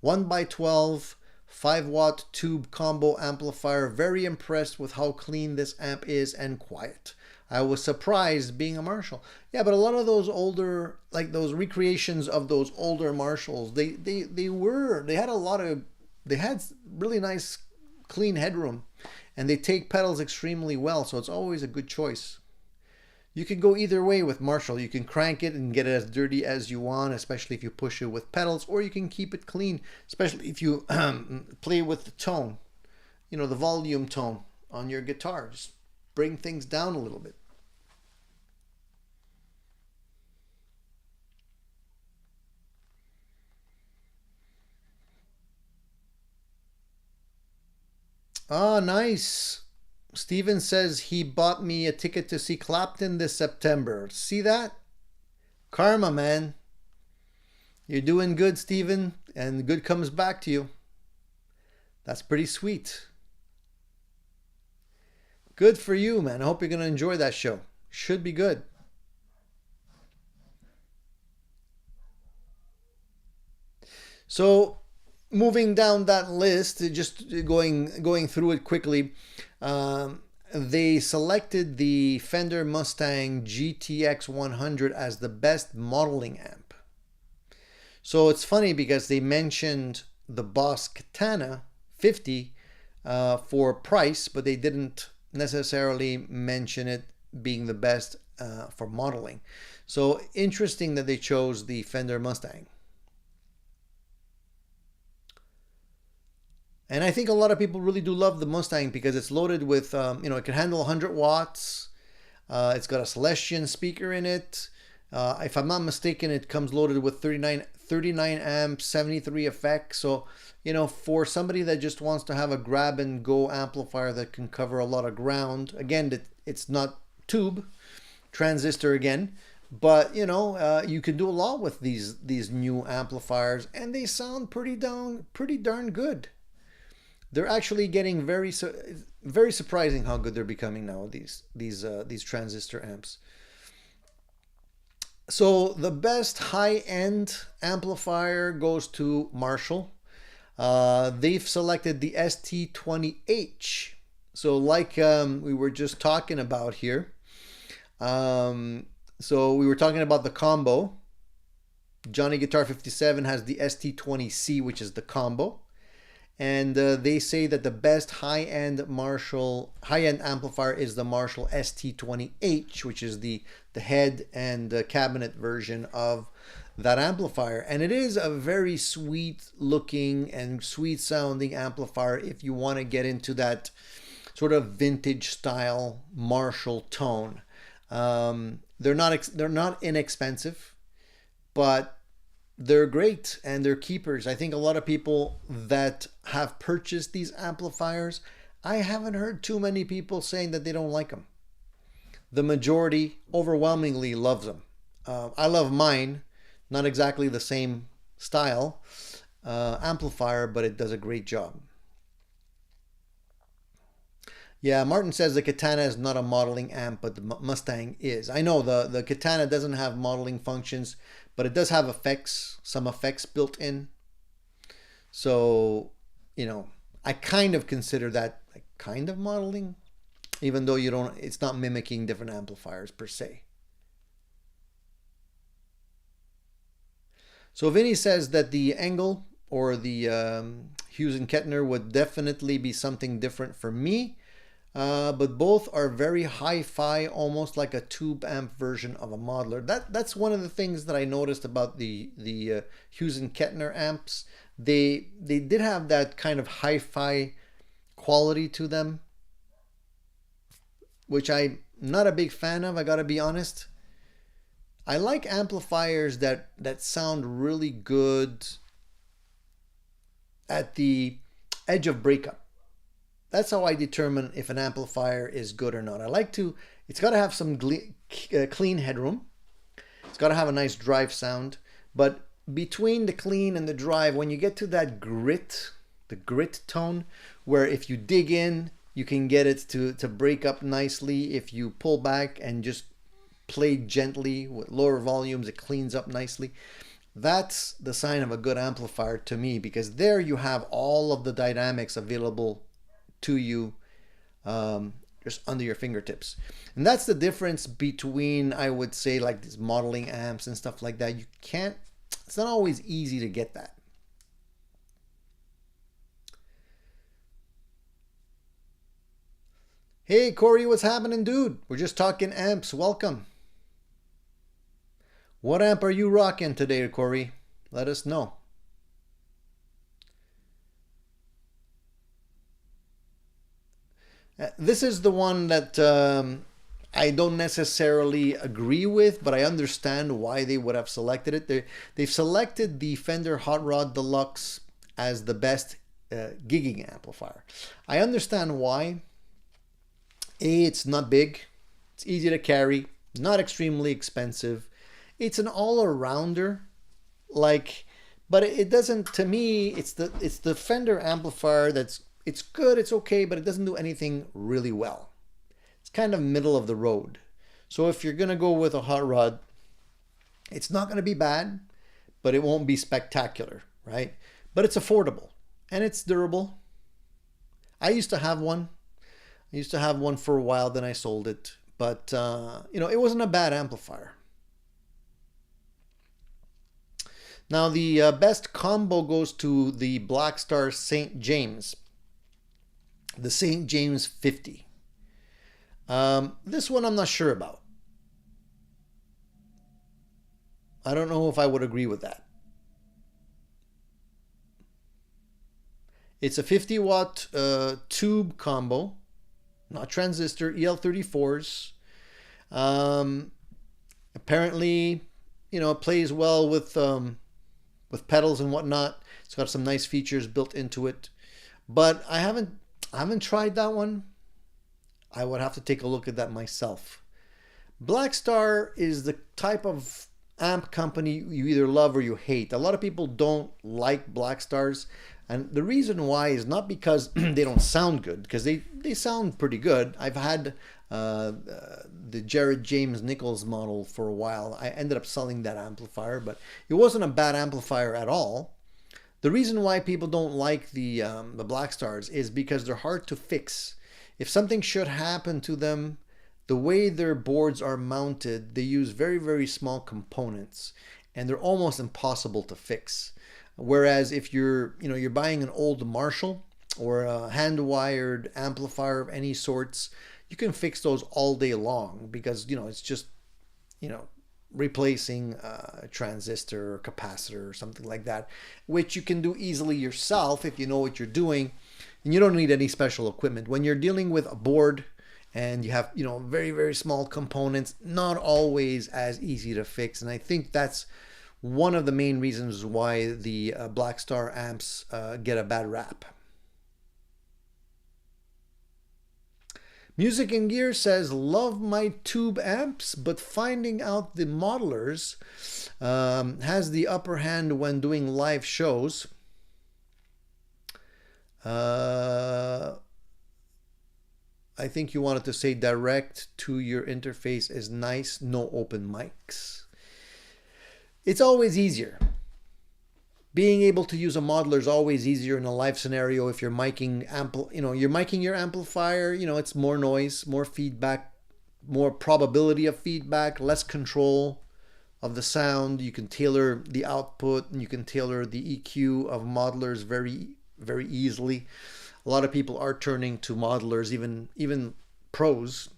1x12 5-watt tube combo amplifier. Very impressed with how clean this amp is and quiet. I was surprised being a Marshall. Yeah, but a lot of those older, like those recreations of those older Marshalls, they had really nice clean headroom, and they take pedals extremely well, so it's always a good choice. You can go either way with Marshall. You can crank it and get it as dirty as you want, especially if you push it with pedals, or you can keep it clean, especially if you play with the tone, you know, the volume tone on your guitar. Just bring things down a little bit. Ah, nice. Steven says he bought me a ticket to see Clapton this September. See that? Karma, man. You're doing good, Steven, and good comes back to you. That's pretty sweet. Good for you, man. I hope you're going to enjoy that show. Should be good. So, moving down that list, just going through it quickly, they selected the Fender Mustang GTX 100 as the best modeling amp. So it's funny because they mentioned the Boss Katana 50 for price, but they didn't necessarily mention it being the best for modeling. So interesting that they chose the Fender Mustang. And I think a lot of people really do love the Mustang because it's loaded with, you know, it can handle 100 watts. It's got a Celestion speaker in it. If I'm not mistaken, it comes loaded with 39 amps, 73 effects. So, you know, for somebody that just wants to have a grab and go amplifier that can cover a lot of ground, again, it's not tube, transistor again, but you know, you can do a lot with these new amplifiers, and they sound pretty darn good. They're actually getting very surprising how good they're becoming now, these transistor amps. So the best high-end amplifier goes to Marshall. They've selected the ST20H. So like we were just talking about here. So we were talking about the combo. Johnny Guitar 57 has the ST20C, which is the combo. And they say that the best high-end amplifier is the Marshall ST20H, which is the head and cabinet version of that amplifier. And it is a very sweet looking and sweet sounding amplifier if you want to get into that sort of vintage style Marshall tone. They're not inexpensive, but they're great and they're keepers. I think a lot of people that have purchased these amplifiers, I haven't heard too many people saying that they don't like them. The majority overwhelmingly loves them. I love mine, not exactly the same style amplifier, but it does a great job. Yeah, Martin says the Katana is not a modeling amp, but the Mustang is. I know the Katana doesn't have modeling functions, but it does have effects, some effects built in. So, you know, I kind of consider that like kind of modeling, even though it's not mimicking different amplifiers per se. So Vinny says that the Engel or the Hughes and Kettner would definitely be something different for me. But both are very hi-fi, almost like a tube amp version of a modeler. That's one of the things that I noticed about the Hughes and Kettner amps. They did have that kind of hi-fi quality to them, which I'm not a big fan of, I gotta be honest. I like amplifiers that sound really good at the edge of breakup. That's how I determine if an amplifier is good or not. I like to, it's got to have some clean headroom. It's got to have a nice drive sound. But between the clean and the drive, when you get to that grit, the grit tone, where if you dig in, you can get it to break up nicely. If you pull back and just play gently with lower volumes, it cleans up nicely. That's the sign of a good amplifier to me, because there you have all of the dynamics available to you just under your fingertips. And that's the difference between, I would say, like these modeling amps and stuff like that. You can't, it's not always easy to get that. Hey Corey, what's happening, dude? We're just talking amps. Welcome. What amp are you rocking today, Corey? Let us know. This is the one that I don't necessarily agree with, but I understand why they would have selected it. They've selected the Fender Hot Rod Deluxe as the best gigging amplifier. I understand why. A, it's not big. It's easy to carry. Not extremely expensive. It's an all-arounder. But it doesn't, to me, it's the Fender amplifier that's, it's good, it's okay, but it doesn't do anything really well. It's kind of middle of the road. So if you're going to go with a hot rod, it's not going to be bad, but it won't be spectacular, right? But it's affordable and it's durable. I used to have one. I used to have one for a while, then I sold it. But, you know, it wasn't a bad amplifier. Now, the best combo goes to the Blackstar St. James. The St. James 50. This one I'm not sure about. I don't know if I would agree with that. It's a 50 watt tube combo, not transistor, EL34s. Apparently, you know, it plays well with pedals and whatnot. It's got some nice features built into it, but I haven't tried that one. I would have to take a look at that myself. Blackstar is the type of amp company you either love or you hate. A lot of people don't like Blackstars, and the reason why is not because they don't sound good, because they sound pretty good. I've had the Jared James Nichols model for a while. I ended up selling that amplifier, but it wasn't a bad amplifier at all. The reason why people don't like the Blackstars is because they're hard to fix. If something should happen to them, the way their boards are mounted, they use very, very small components, and they're almost impossible to fix. Whereas if you're buying an old Marshall or a hand-wired amplifier of any sorts, you can fix those all day long, because, you know, it's just, you know, replacing a transistor or capacitor or something like that, which you can do easily yourself if you know what you're doing, and you don't need any special equipment. When you're dealing with a board and you have, you know, very, very small components, not always as easy to fix. And I think that's one of the main reasons why the Blackstar amps get a bad rap. Music and Gear says, love my tube amps, but finding out the modelers has the upper hand when doing live shows. I think you wanted to say direct to your interface is nice, no open mics. It's always easier. Being able to use a modeler is always easier in a live scenario. If you're miking you're miking your amplifier, you know, it's more noise, more feedback, more probability of feedback, less control of the sound. You can tailor the output, and you can tailor the EQ of modelers very easily. A lot of people are turning to modelers, even pros.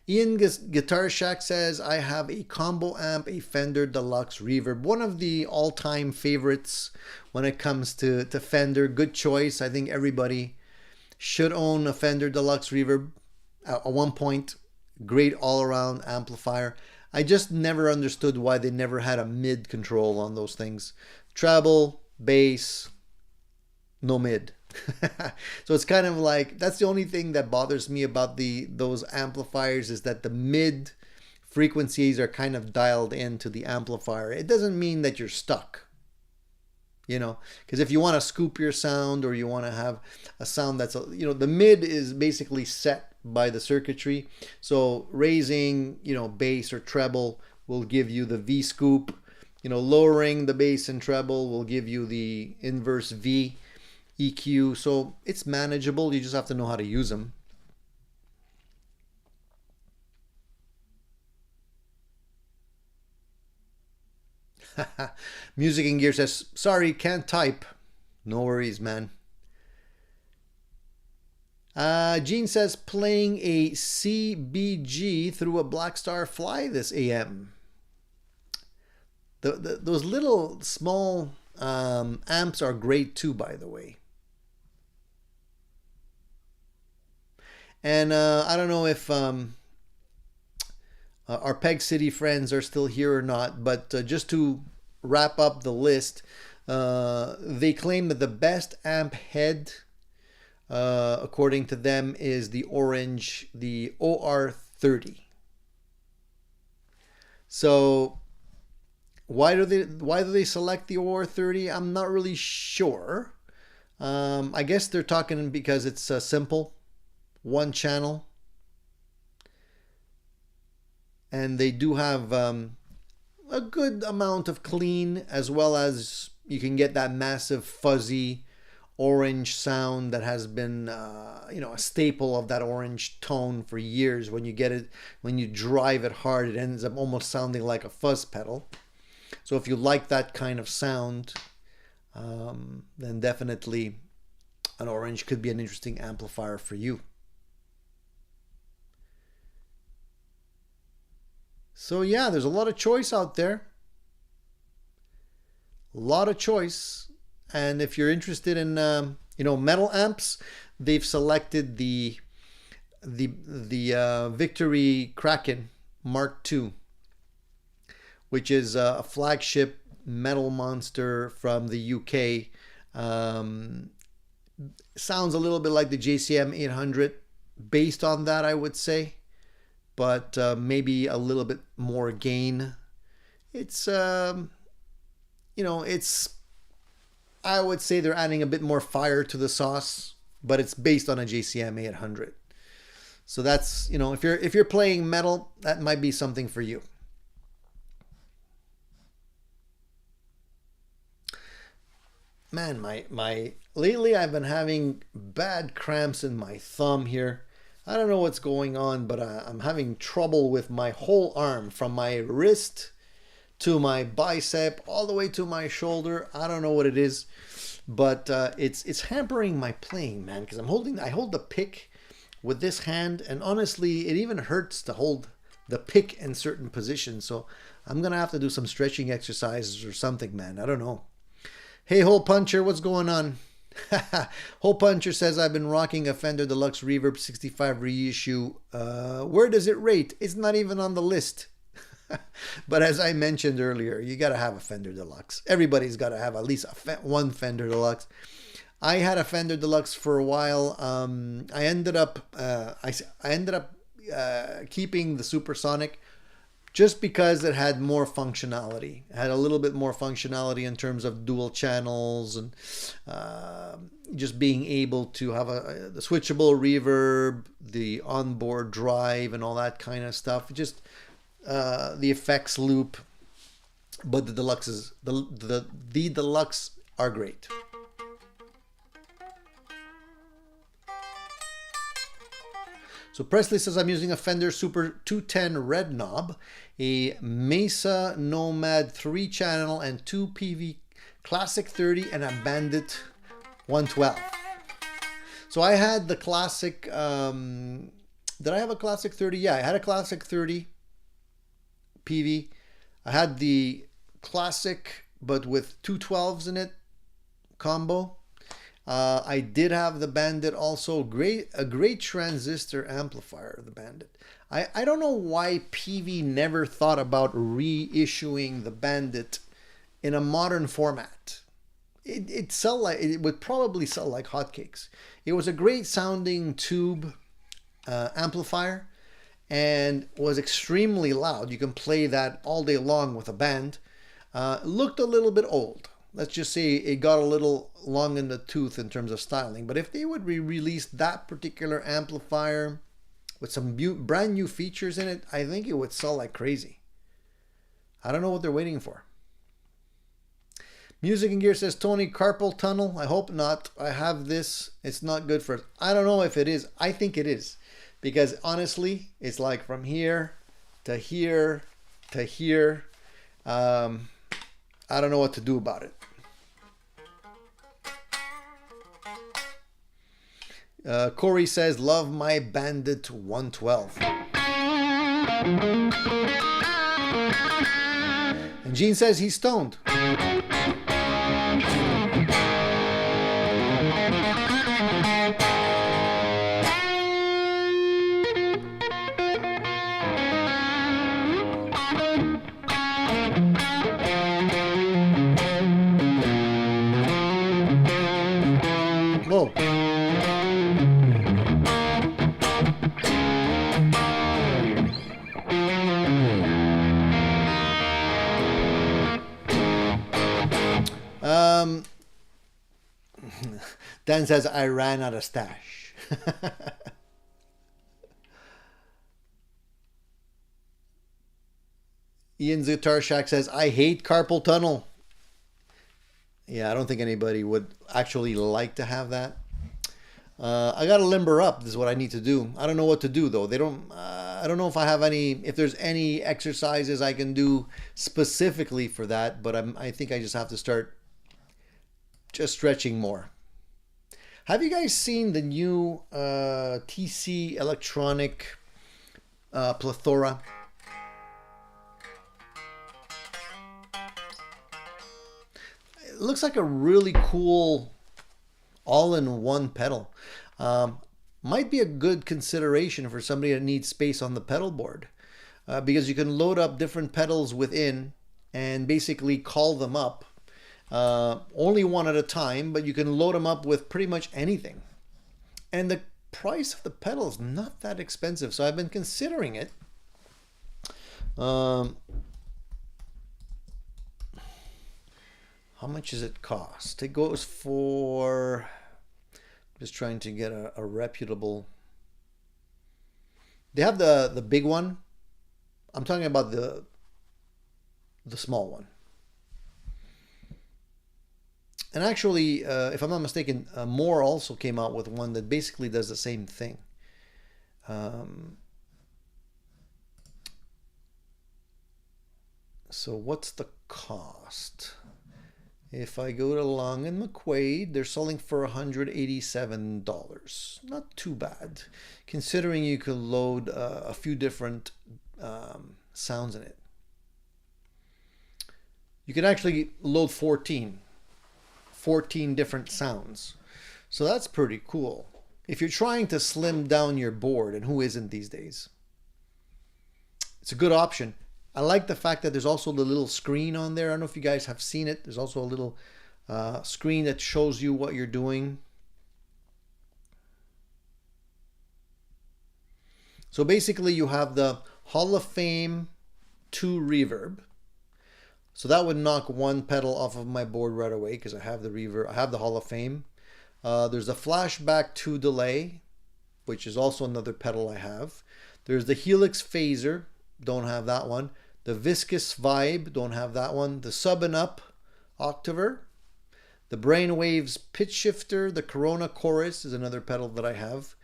Ian Guitar Shack says, I have a combo amp, a Fender Deluxe Reverb. One of the all-time favorites when it comes to Fender. Good choice. I think everybody should own a Fender Deluxe Reverb at one point. Great all-around amplifier. I just never understood why they never had a mid control on those things. Treble, bass, no mid. So it's kind of like, that's the only thing that bothers me about those amplifiers, is that the mid frequencies are kind of dialed into the amplifier. It doesn't mean that you're stuck, you know, because if you want to scoop your sound, or you want to have a sound that's, you know, the mid is basically set by the circuitry. So raising, you know, bass or treble will give you the V scoop. You know, lowering the bass and treble will give you the inverse V EQ. So it's manageable. You just have to know how to use them. Music and Gear says, sorry, can't type. No worries, man. Gene says, playing a CBG through a Blackstar Fly this AM. Those little small amps are great too, by the way. And I don't know if our Peg City friends are still here or not, but just to wrap up the list, they claim that the best amp head, according to them, is the orange, the OR30. So why do they select the OR30? I'm not really sure. I guess they're talking because it's simple, one channel, and they do have a good amount of clean, as well as you can get that massive fuzzy orange sound that has been you know, a staple of that orange tone for years. When you get it, when you drive it hard, it ends up almost sounding like a fuzz pedal. So if you like that kind of sound, then definitely an orange could be an interesting amplifier for you. So yeah, there's a lot of choice out there. A lot of choice. And if you're interested in you know, metal amps, they've selected the Victory Kraken Mark II, which is a flagship metal monster from the UK. Sounds a little bit like the JCM 800, based on that, I would say, but maybe a little bit more gain. It's you know, it's, I would say they're adding a bit more fire to the sauce, but it's based on a JCM 800. So that's, you know, if you're playing metal, that might be something for you. Man, my lately I've been having bad cramps in my thumb here. I don't know what's going on, but I'm having trouble with my whole arm, from my wrist to my bicep all the way to my shoulder. I don't know what it is, but it's hampering my playing, man, because I hold the pick with this hand, and honestly it even hurts to hold the pick in certain positions. So I'm gonna have to do some stretching exercises or something, man. I don't know. Hey, Hole Puncher, what's going on? Hole Puncher says, I've been rocking a Fender Deluxe Reverb 65 reissue. Where does it rate? It's not even on the list. But as I mentioned earlier, you got to have a Fender Deluxe. Everybody's got to have at least one Fender Deluxe. I had a Fender Deluxe for a while. I ended up keeping the Supersonic, just because it had more functionality. It had a little bit more functionality in terms of dual channels, and just being able to have the switchable reverb, the onboard drive, and all that kind of stuff. Just the effects loop. But the Deluxes, the Deluxe are great. So Presley says, I'm using a Fender Super 210 red knob, a Mesa Nomad 3-channel and 2 PV Classic 30 and a Bandit 112. So I had the Classic, did I have a Classic 30? Yeah, I had a Classic 30 PV. I had the Classic, but with 212s in it, combo. I did have the Bandit also, a great transistor amplifier, the Bandit. I don't know why PV never thought about reissuing the Bandit in a modern format. It would probably sell like hotcakes. It was a great sounding tube amplifier and was extremely loud. You can play that all day long with a band. Looked a little bit old. Let's just say it got a little long in the tooth in terms of styling. But if they would re-release that particular amplifier with some brand new features in it, I think it would sell like crazy. I don't know what they're waiting for. Music and Gear says, Tony, carpal tunnel. I hope not. I have this. It's not good for it. I don't know if it is. I think it is. Because honestly, it's like from here to here to here. I don't know what to do about it. Corey says, love my Bandit 112. And Gene says he's stoned. Whoa. Dan says, I ran out of stash. Ian's Guitar Shack says, I hate carpal tunnel. Yeah, I don't think anybody would actually like to have that. I got to limber up. This is what I need to do. I don't know what to do, though. I don't know if I have if there's any exercises I can do specifically for that, but I think I just have to start just stretching more. Have you guys seen the new TC electronic plethora? It looks like a really cool all-in-one pedal. Might be a good consideration for somebody that needs space on the pedal board, because you can load up different pedals within and basically call them up. Only one at a time, but you can load them up with pretty much anything. And the price of the pedal is not that expensive, so I've been considering it. How much does it cost? It goes for... just trying to get a reputable... They have the big one. I'm talking about the small one. And actually, if I'm not mistaken, Moore also came out with one that basically does the same thing. So what's the cost? If I go to Long and McQuaid, they're selling for $187. Not too bad, considering you could load a few different sounds in it. You can actually load 14 different sounds. So that's pretty cool. If you're trying to slim down your board, and who isn't these days, it's a good option. I like the fact that there's also the little screen on there. I don't know if you guys have seen it. There's also a little screen that shows you what you're doing. So basically you have the Hall of Fame 2 reverb. So that would knock one pedal off of my board right away because I have the reverb. I have the Hall of Fame. There's a Flashback 2 delay, which is also another pedal I have. There's the Helix Phaser. Don't have that one. The Viscous Vibe, don't have that one. The Sub and Up Octaver. The Brainwaves Pitch Shifter. The Corona Chorus is another pedal that I have.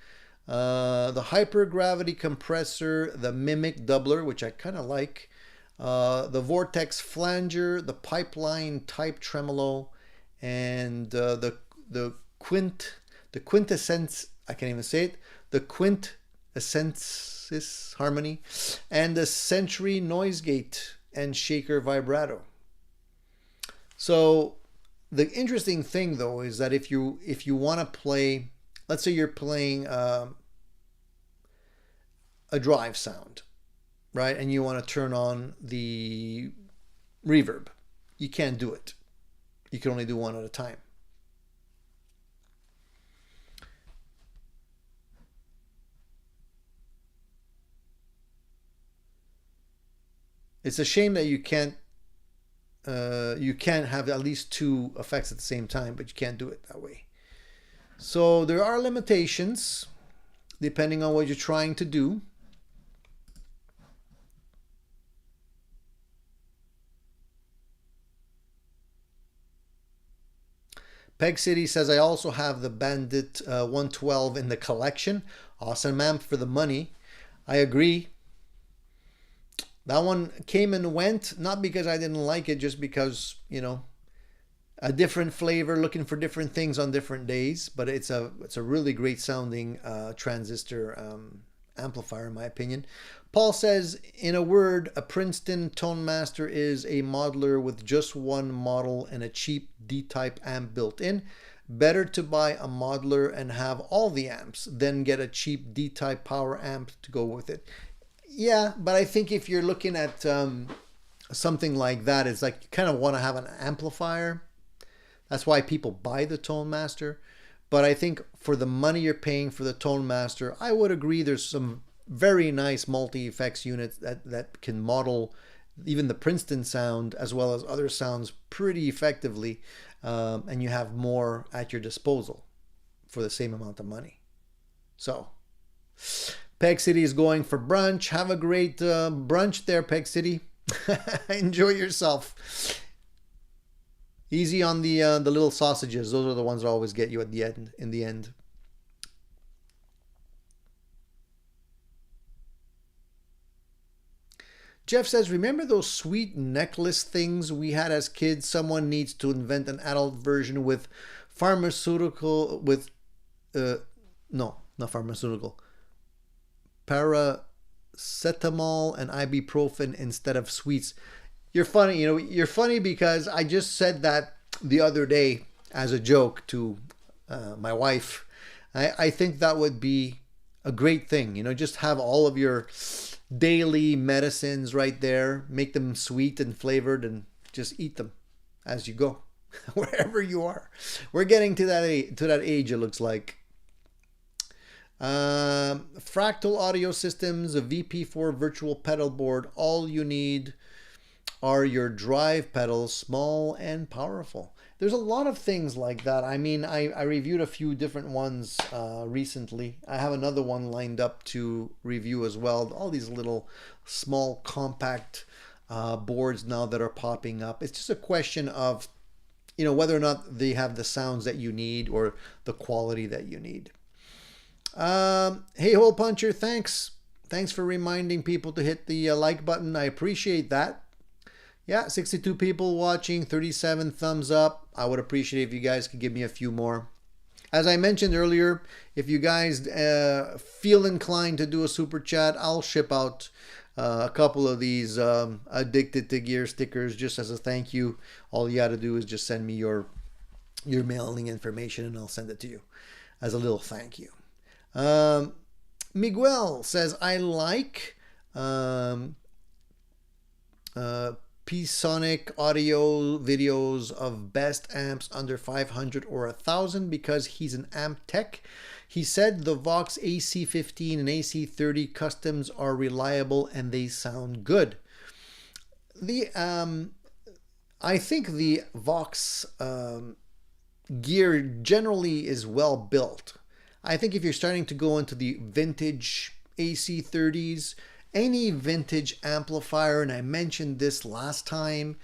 The hypergravity compressor, the mimic doubler, which I kind of like, the vortex flanger, the pipeline type tremolo, and the quintessence, I can't even say it, the quintessensis harmony, and the Century noise gate and shaker vibrato. So the interesting thing though is that if you want to play, let's say you're playing a drive sound, right, and you want to turn on the reverb, you can't do it. You can only do one at a time. It's a shame that you can't have at least two effects at the same time, but you can't do it that way. So there are limitations depending on what you're trying to do. Peg City says, I also have the Bandit 112 in the collection. Awesome amp for the money. I agree. That one came and went, not because I didn't like it, just because, you know, a different flavor, looking for different things on different days. But it's a really great sounding transistor amplifier, in my opinion. Paul says, in a word, a Princeton Tone Master is a modeler with just one model and a cheap D-type amp built in. Better to buy a modeler and have all the amps, then get a cheap D-type power amp to go with it. Yeah, but I think if you're looking at something like that, it's like you kind of want to have an amplifier. That's why people buy the Tone Master. But I think for the money you're paying for the Tone Master, I would agree there's some very nice multi-effects units that can model even the Princeton sound as well as other sounds pretty effectively. And you have more at your disposal for the same amount of money. So Peg City is going for brunch. Have a great brunch there, Peg City. Enjoy yourself. Easy on the little sausages. Those are the ones that always get you at the end. In the end. Jeff says, remember those sweet necklace things we had as kids? Someone needs to invent an adult version with pharmaceutical, with, no, not pharmaceutical, paracetamol and ibuprofen instead of sweets. You're funny, you know, you're funny because I just said that the other day as a joke to my wife. I think that would be a great thing, you know, just have all of your daily medicines right there, make them sweet and flavored, and just eat them as you go, wherever you are. We're getting to that age, it looks like. Fractal Audio Systems, a VP4 virtual pedal board. All you need are your drive pedals, small and powerful. There's a lot of things like that. I mean, I reviewed a few different ones recently. I have another one lined up to review as well. All these little small compact boards now that are popping up. It's just a question of, you know, whether or not they have the sounds that you need or the quality that you need. Hey, Hole Puncher, thanks for reminding people to hit the like button. I appreciate that. Yeah, 62 people watching, 37 thumbs up. I would appreciate if you guys could give me a few more. As I mentioned earlier, if you guys feel inclined to do a super chat, I'll ship out a couple of these Addicted to Gear stickers just as a thank you. All you got to do is just send me your mailing information and I'll send it to you as a little thank you. Miguel says, I like P-Sonic audio videos of best amps under 500 or 1000 because he's an amp tech. He said the Vox AC15 and AC30 customs are reliable and they sound good. I think the Vox gear generally is well built. I think if you're starting to go into the vintage AC30s, any vintage amplifier, and I mentioned this last time,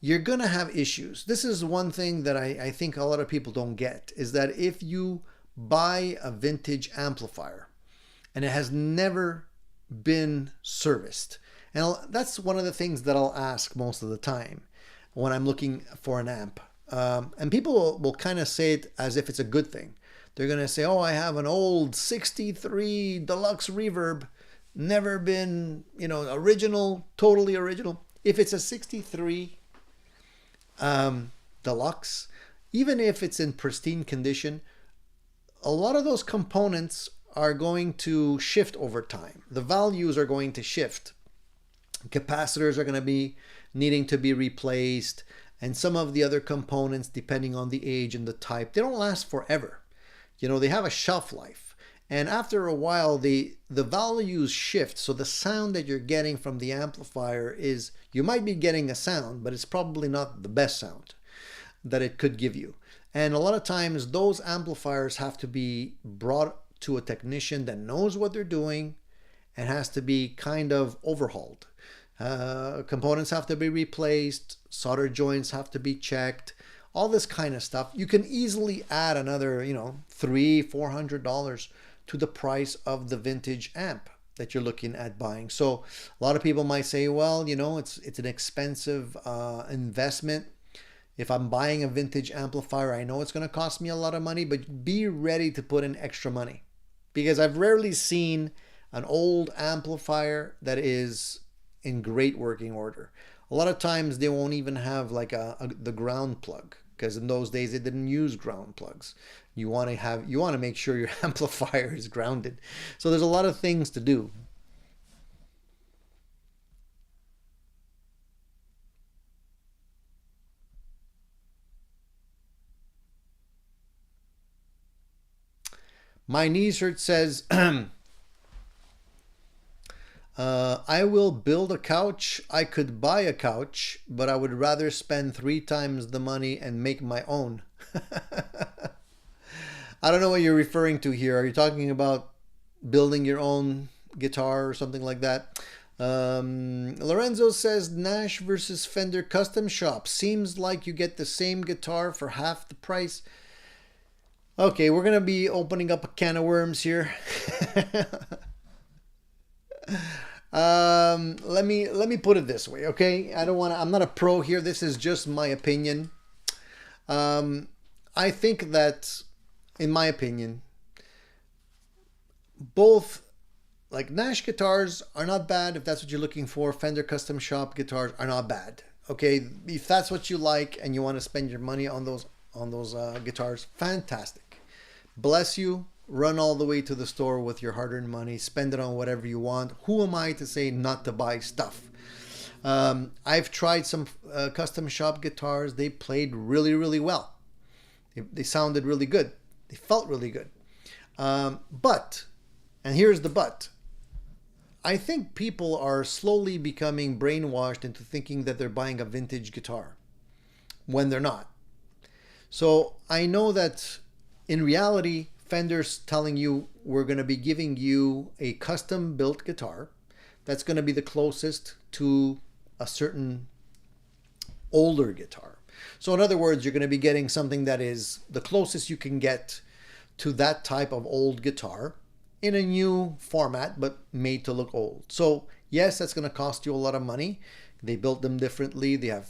you're going to have issues. This is one thing that I think a lot of people don't get, is that if you buy a vintage amplifier, and it has never been serviced. And that's one of the things that I'll ask most of the time when I'm looking for an amp. And people will kind of say it as if it's a good thing. They're going to say, oh, I have an old 63 deluxe reverb, never been, original, totally original. If it's a 63 deluxe, even if it's in pristine condition, a lot of those components are going to shift over time. The values are going to shift. Capacitors are going to be needing to be replaced, and some of the other components, depending on the age and the type, they don't last forever. They have a shelf life, and after a while the values shift. So the sound that you're getting from the amplifier is, you might be getting a sound, but it's probably not the best sound that it could give you. And a lot of times those amplifiers have to be brought to a technician that knows what they're doing and has to be kind of overhauled. Components have to be replaced, solder joints have to be checked, all this kind of stuff. You can easily add another, $300-400 to the price of the vintage amp that you're looking at buying. So a lot of people might say, well, it's an expensive investment. If I'm buying a vintage amplifier, I know it's going to cost me a lot of money, but be ready to put in extra money, because I've rarely seen an old amplifier that is in great working order. A lot of times they won't even have like the ground plug, because in those days they didn't use ground plugs. You want to make sure your amplifier is grounded. So there's a lot of things to do. My knees hurt says, I will build a couch. I could buy a couch, but I would rather spend 3 times the money and make my own. I don't know what you're referring to here. Are you talking about building your own guitar or something like that? Lorenzo says, Nash versus Fender Custom Shop. Seems like you get the same guitar for half the price. Okay, we're going to be opening up a can of worms here. Let me put it this way, okay? I'm not a pro here. This is just my opinion. I think that, in my opinion, both like Nash guitars are not bad if that's what you're looking for. Fender Custom Shop guitars are not bad. Okay, if that's what you like and you want to spend your money on those guitars, fantastic. Bless you. Run all the way to the store with your hard-earned money. Spend it on whatever you want. Who am I to say not to buy stuff? I've tried some custom shop guitars. They played really, really well. They sounded really good. They felt really good. But, and here's the but, I think people are slowly becoming brainwashed into thinking that they're buying a vintage guitar when they're not. So I know that in reality, Fender's telling you, we're going to be giving you a custom built guitar that's going to be the closest to a certain older guitar. So in other words, you're going to be getting something that is the closest you can get to that type of old guitar in a new format, but made to look old. So yes, that's going to cost you a lot of money. They built them differently. They have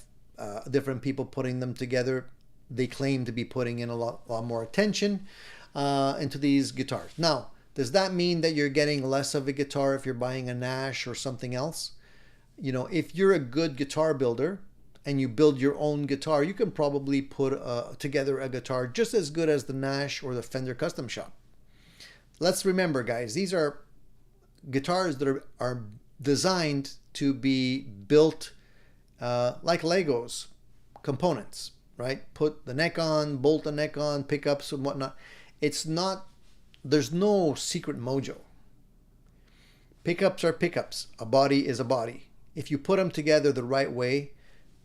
different people putting them together. They claim to be putting in a lot more attention into these guitars. Now, does that mean that you're getting less of a guitar if you're buying a Nash or something else? If you're a good guitar builder and you build your own guitar, you can probably put together a guitar just as good as the Nash or the Fender Custom Shop. Let's remember, guys, these are guitars that are designed to be built like Legos, components, right? Put the neck on, bolt the neck on, pickups and whatnot. It's not, there's no secret mojo. Pickups are pickups. A body is a body. If you put them together the right way,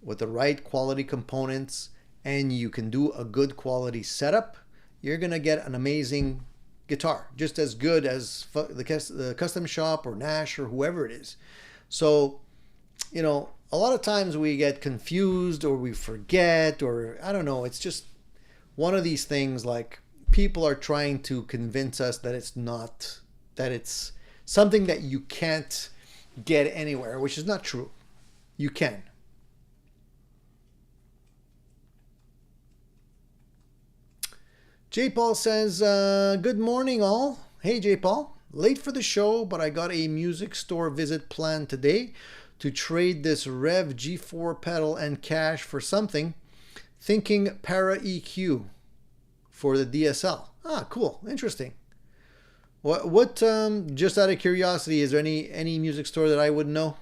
with the right quality components, and you can do a good quality setup, you're going to get an amazing guitar, just as good as the Custom Shop or Nash or whoever it is. So, a lot of times we get confused or we forget, or I don't know, it's just one of these things, like people are trying to convince us that it's not that it's something that you can't get anywhere, which is not true. You can. J. Paul says, good morning all. Hey J. Paul, late for the show, but I got a music store visit planned today to trade this Rev G4 pedal and cash for something. Thinking Para EQ for the DSL. Ah, cool. Interesting. What just out of curiosity, is there any music store that I would know?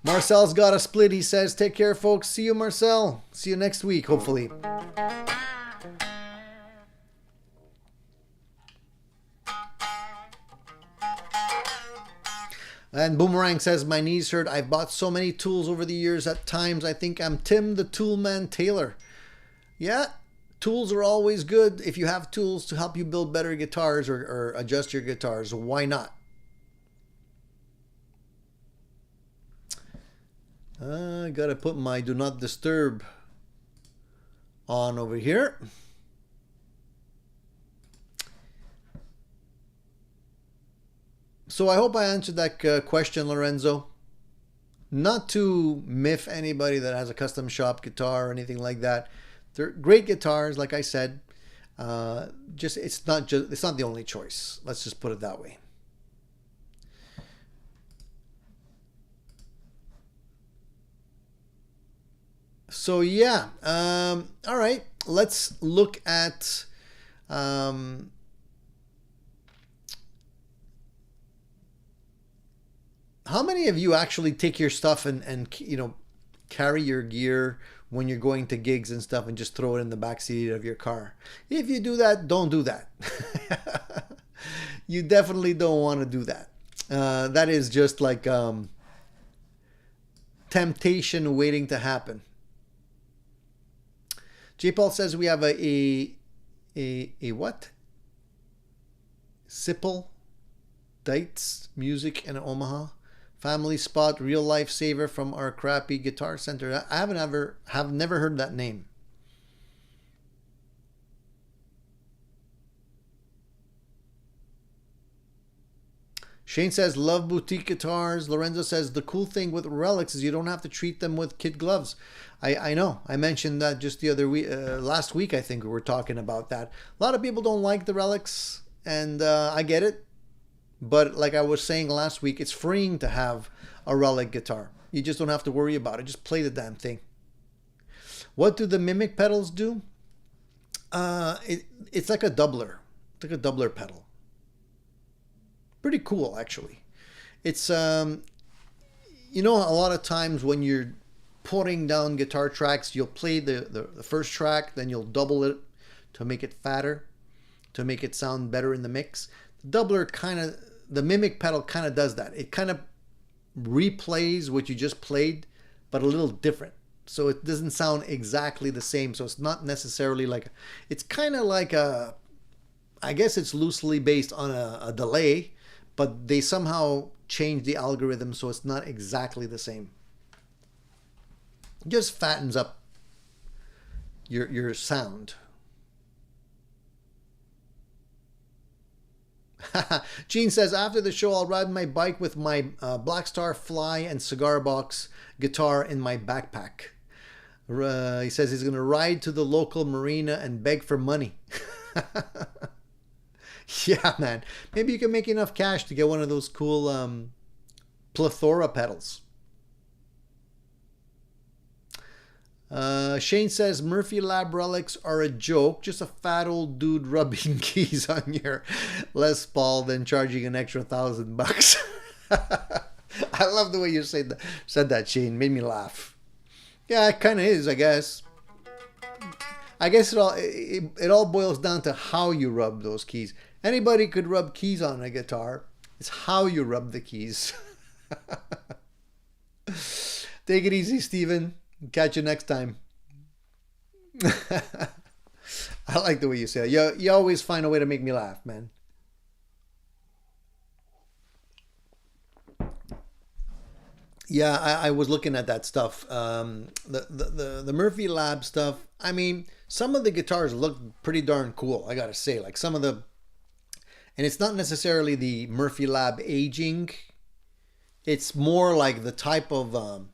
Marcel's got a split, he says. Take care, folks. See you, Marcel. See you next week, hopefully. And Boomerang says, my knees hurt. I've bought so many tools over the years. At times, I think I'm Tim the Toolman Taylor. Yeah, tools are always good. If you have tools to help you build better guitars or adjust your guitars, why not? I gotta put my Do Not Disturb on over here. So I hope I answered that question, Lorenzo. Not to miff anybody that has a custom shop guitar or anything like that. They're great guitars, like I said. It's not the only choice. Let's just put it that way. So yeah, all right. Let's look at how many of you actually take your stuff and you know, carry your gear when you're going to gigs and stuff and just throw it in the back seat of your car? If you do that, don't do that. You definitely don't want to do that. That is just like temptation waiting to happen. J. Paul says we have a what? Sipple Dites Music in Omaha. Family spot, real life saver from our crappy guitar center. I have never heard that name. Shane says, love boutique guitars. Lorenzo says, the cool thing with relics is you don't have to treat them with kid gloves. I know. I mentioned that just the other week, last week, I think we were talking about that. A lot of people don't like the relics, and I get it. But like I was saying last week, it's freeing to have a relic guitar. You just don't have to worry about it. Just play the damn thing. What do the Mimic pedals do? It's like a doubler. It's like a doubler pedal. Pretty cool, actually. It's, you know, a lot of times when you're putting down guitar tracks, you'll play the first track, then you'll double it to make it fatter, to make it sound better in the mix. The Mimic pedal kind of does that. It kind of replays what you just played, but a little different. So it doesn't sound exactly the same. So it's not necessarily like, it's kind of like I guess it's loosely based on a delay, but they somehow change the algorithm so it's not exactly the same. It just fattens up your sound. Gene says, after the show, I'll ride my bike with my Black Star Fly and cigar box guitar in my backpack. He says he's going to ride to the local marina and beg for money. Yeah, man. Maybe you can make enough cash to get one of those cool plethora pedals. Shane says Murphy Lab relics are a joke, just a fat old dude rubbing keys on your Les Paul, then charging an extra $1,000. I love the way you said that, Shane. Made me laugh. Yeah, it kind of is, I guess. I guess it all boils down to how you rub those keys. Anybody could rub keys on a guitar. It's how you rub the keys. Take it easy, Steven. Catch you next time. I like the way you say it. You always find a way to make me laugh, man. Yeah, I was looking at that stuff. The Murphy Lab stuff. I mean, some of the guitars look pretty darn cool. I gotta say, like some of the, and it's not necessarily the Murphy Lab aging. It's more like the type of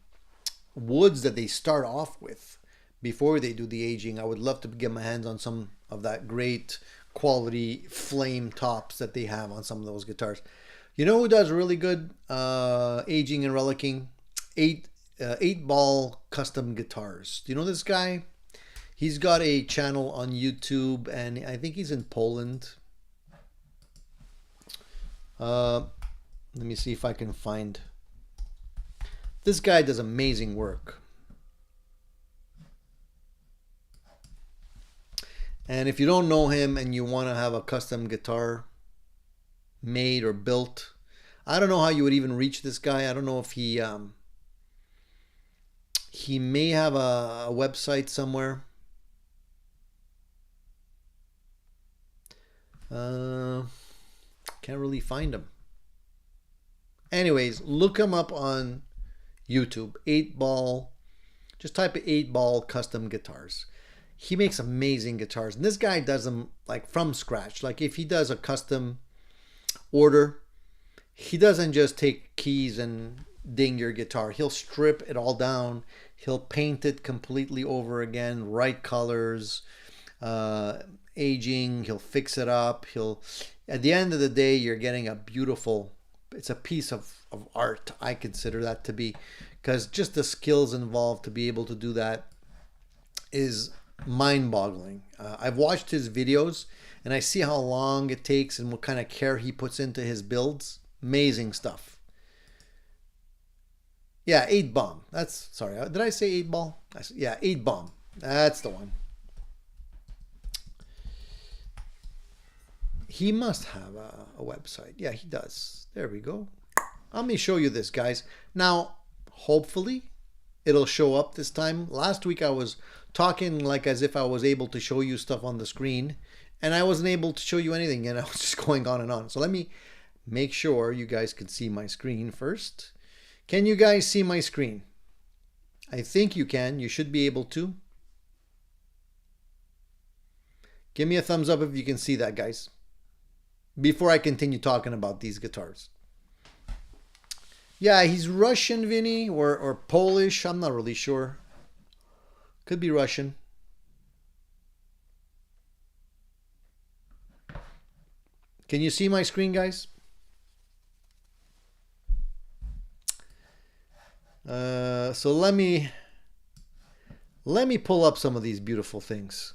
woods that they start off with before they do the aging. I would love to get my hands on some of that great quality flame tops that they have on some of those guitars. You know who does really good aging and relicking? Eight ball custom guitars. Do you know this guy? He's got a channel on YouTube, and I think he's in Poland. Let me see if I can find. This guy does amazing work. And if you don't know him and you want to have a custom guitar made or built, I don't know how you would even reach this guy. I don't know if he may have a website somewhere. Can't really find him. Anyways, look him up on YouTube. 8-ball. Just type 8-ball custom guitars. He makes amazing guitars. And this guy does them like from scratch. Like if he does a custom order, he doesn't just take keys and ding your guitar. He'll strip it all down. He'll paint it completely over again, right colors, aging. He'll fix it up. At the end of the day, you're getting a beautiful, it's a piece of art. I consider that to be, because just the skills involved to be able to do that is mind-boggling. I've watched his videos and I see how long it takes and what kind of care he puts into his builds. Amazing stuff. Yeah, 8-bomb. That's, sorry, did I say 8-ball? Yeah, 8-bomb. That's the one. He must have a website. Yeah, he does. There we go. Let me show you this, guys. Now, hopefully, it'll show up this time. Last week, I was talking like as if I was able to show you stuff on the screen, and I wasn't able to show you anything, and I was just going on and on. So let me make sure you guys can see my screen first. Can you guys see my screen? I think you can. You should be able to. Give me a thumbs up if you can see that, guys, before I continue talking about these guitars. Yeah, he's Russian, Vinny, or Polish. I'm not really sure. Could be Russian. Can you see my screen, guys? So let me pull up some of these beautiful things.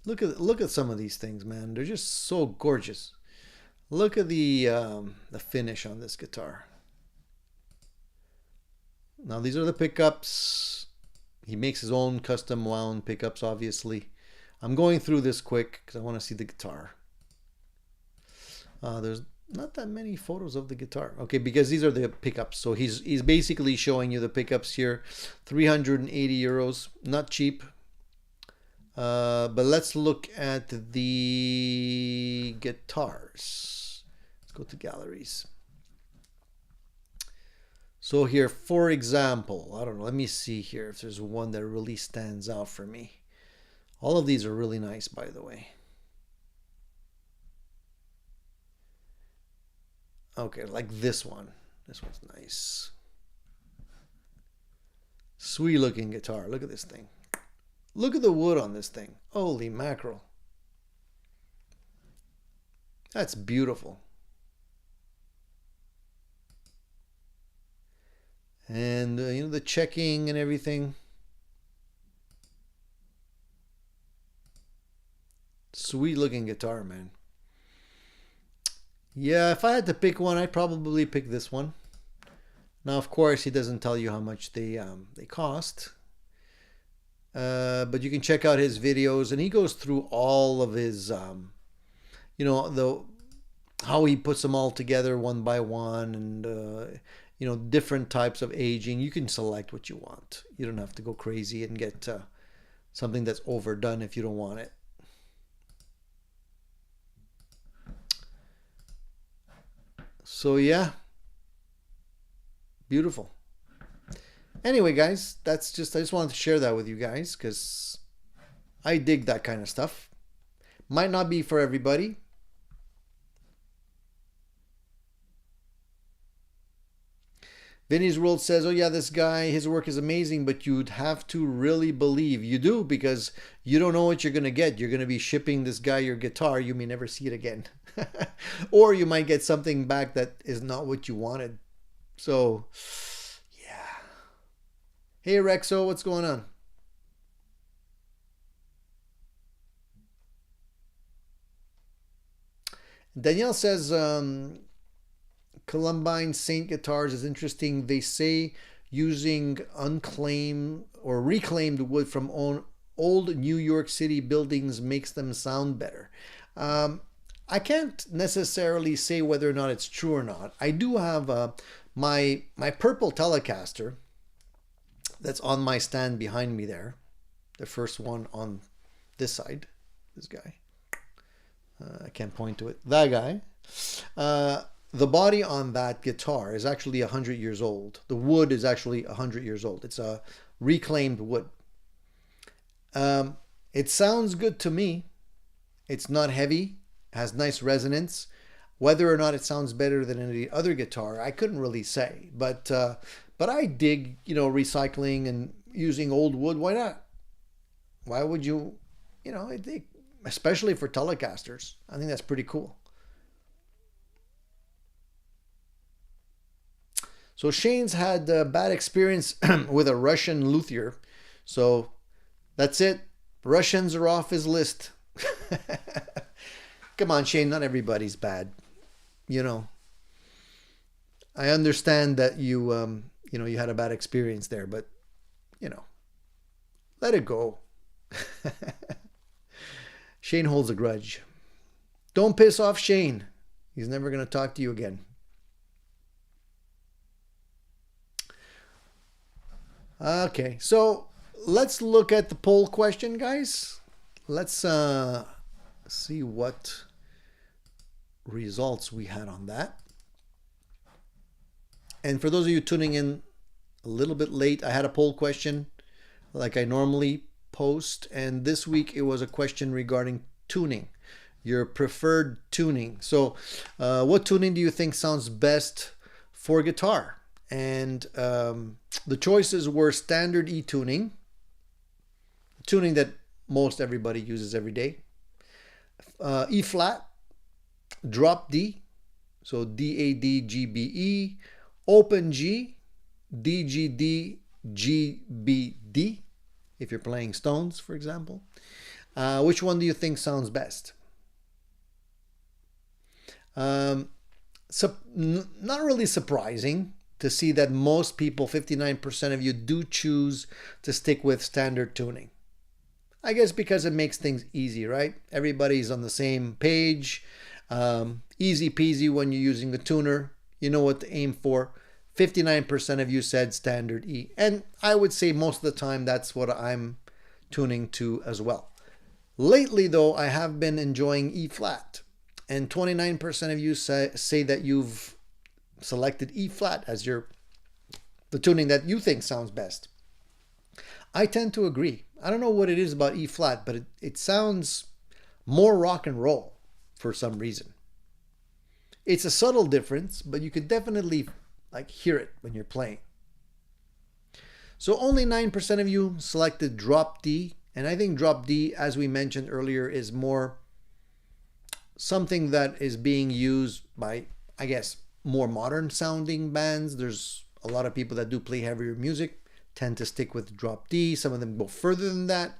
Look at some of these things, man. They're just so gorgeous. Look at the finish on this guitar. Now these are the pickups. He makes his own custom wound pickups, obviously. I'm going through this quick because I want to see the guitar. There's not that many photos of the guitar. Okay, because these are the pickups. So he's basically showing you the pickups here. 380 euros, not cheap. But let's look at the guitars. Let's go to galleries. So here, for example, I don't know, let me see here if there's one that really stands out for me. All of these are really nice, by the way. Okay, like this one. This one's nice. Sweet looking guitar. Look at this thing. Look at the wood on this thing. Holy mackerel. That's beautiful. And you know, the checking and everything. Sweet looking guitar, man. Yeah, if I had to pick one, I'd probably pick this one. Now, of course, he doesn't tell you how much they cost. But you can check out his videos, and he goes through all of his, you know, how he puts them all together one by one, and you know, different types of aging. You can select what you want. You don't have to go crazy and get something that's overdone if you don't want it. So yeah, Beautiful. Anyway, guys, I just wanted to share that with you guys because I dig that kind of stuff. Might not be for everybody. Vinny's World says, oh yeah, this guy, his work is amazing, but you'd have to really believe. You do, because you don't know what you're going to get. You're going to be shipping this guy your guitar. You may never see it again. Or you might get something back that is not what you wanted. So, yeah. Hey, Rexo, what's going on? Danielle says, Columbine Saint guitars is interesting. They say using unclaimed or reclaimed wood from old New York City buildings makes them sound better. I can't necessarily say whether or not it's true or not. I do have my purple Telecaster that's on my stand behind me there. The first one on this side. This guy. I can't point to it. That guy. The body on that guitar is actually 100 years old. The wood is actually 100 years old. It's a reclaimed wood. It sounds good to me. It's not heavy, has nice resonance. Whether or not it sounds better than any other guitar, I couldn't really say. But I dig, recycling and using old wood. Why not? Why would you, especially for Telecasters. I think that's pretty cool. So Shane's had a bad experience with a Russian luthier. So that's it. Russians are off his list. Come on, Shane, not everybody's bad. I understand that you had a bad experience there, but let it go. Shane holds a grudge. Don't piss off Shane. He's never going to talk to you again. Okay, so let's look at the poll question, guys. Let's see what results we had on that. And for those of you tuning in a little bit late, I had a poll question like I normally post, and this week it was a question regarding tuning, your preferred tuning. So what tuning do you think sounds best for guitar? And the choices were standard E tuning, tuning that most everybody uses every day, E flat, drop D, so D-A-D, G-B-E, open G, D-G-D, G-B-D, if you're playing Stones, for example. Which one do you think sounds best? Not really surprising to see that most people, 59% of you, do choose to stick with standard tuning. I guess because it makes things easy, right? Everybody's on the same page. Easy peasy when you're using the tuner. You know what to aim for. 59% of you said standard E. And I would say most of the time that's what I'm tuning to as well. Lately, though, I have been enjoying E flat. And 29% of you say that you've selected E flat as the tuning that you think sounds best. I tend to agree. I don't know what it is about E flat, but it sounds more rock and roll for some reason. It's a subtle difference, but you could definitely hear it when you're playing. So only 9% of you selected drop D, and I think drop D, as we mentioned earlier, is more something that is being used by, I guess, more modern sounding bands. There's a lot of people that do play heavier music tend to stick with drop D. Some of them go further than that,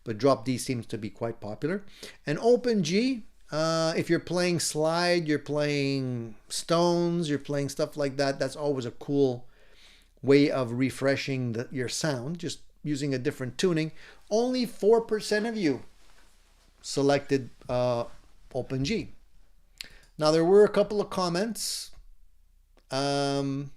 but drop D seems to be quite popular. And open G, if you're playing slide, you're playing Stones, you're playing stuff like that, that's always a cool way of refreshing your sound, just using a different tuning. Only 4% of you selected open G. Now there were a couple of comments. And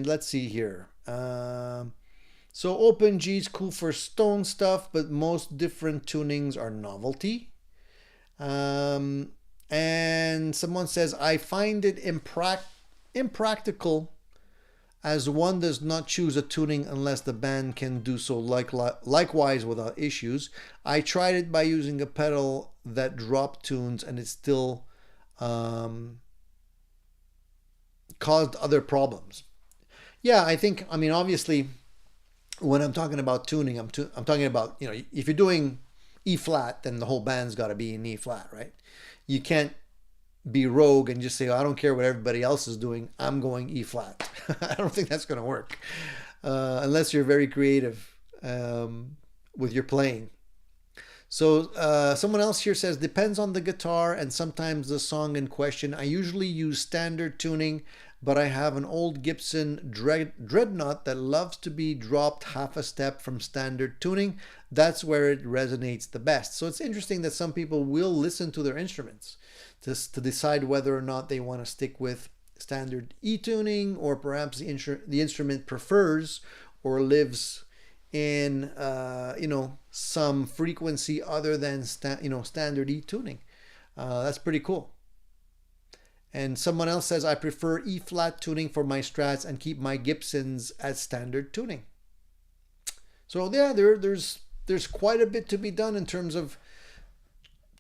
let's see here. So open G is cool for Stone stuff, but most different tunings are novelty. And And someone says, I find it impractical as one does not choose a tuning unless the band can do so likewise without issues. I tried it by using a pedal that dropped tunes and it still caused other problems. Yeah, I mean, obviously, when I'm talking about tuning, I'm talking about, if you're doing E flat, then the whole band's got to be in E flat, right? You can't be rogue and just say, oh, I don't care what everybody else is doing, I'm going E flat. I don't think that's going to work unless you're very creative with your playing. So someone else here says, depends on the guitar and sometimes the song in question. I usually use standard tuning, but I have an old Gibson Dreadnought that loves to be dropped half a step from standard tuning. That's where it resonates the best. So it's interesting that some people will listen to their instruments to decide whether or not they want to stick with standard E tuning, or perhaps the instrument prefers or lives in some frequency other than standard E tuning. That's pretty cool. And someone else says, I prefer E flat tuning for my Strats and keep my Gibsons at standard tuning. So yeah, there's quite a bit to be done in terms of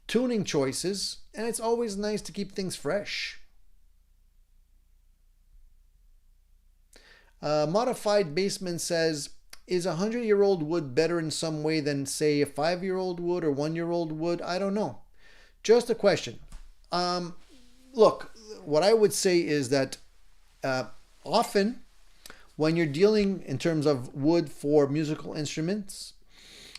tuning choices, and it's always nice to keep things fresh. Modified Basement says, is a 100-year-old wood better in some way than, say, a 5-year-old wood or 1-year-old wood? I don't know. Just a question. Look, what I would say is that often when you're dealing in terms of wood for musical instruments,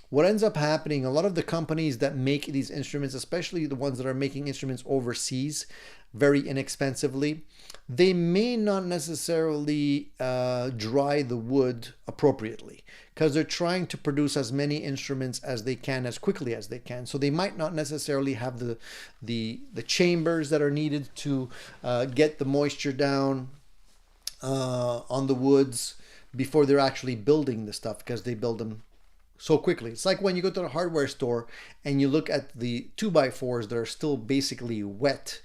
what ends up happening, a lot of the companies that make these instruments, especially the ones that are making instruments overseas very inexpensively, they may not necessarily dry the wood appropriately because they're trying to produce as many instruments as they can as quickly as they can. So they might not necessarily have the chambers that are needed to get the moisture down on the woods before they're actually building the stuff, because they build them so quickly. It's like when you go to the hardware store and you look at the 2x4s that are still basically wet.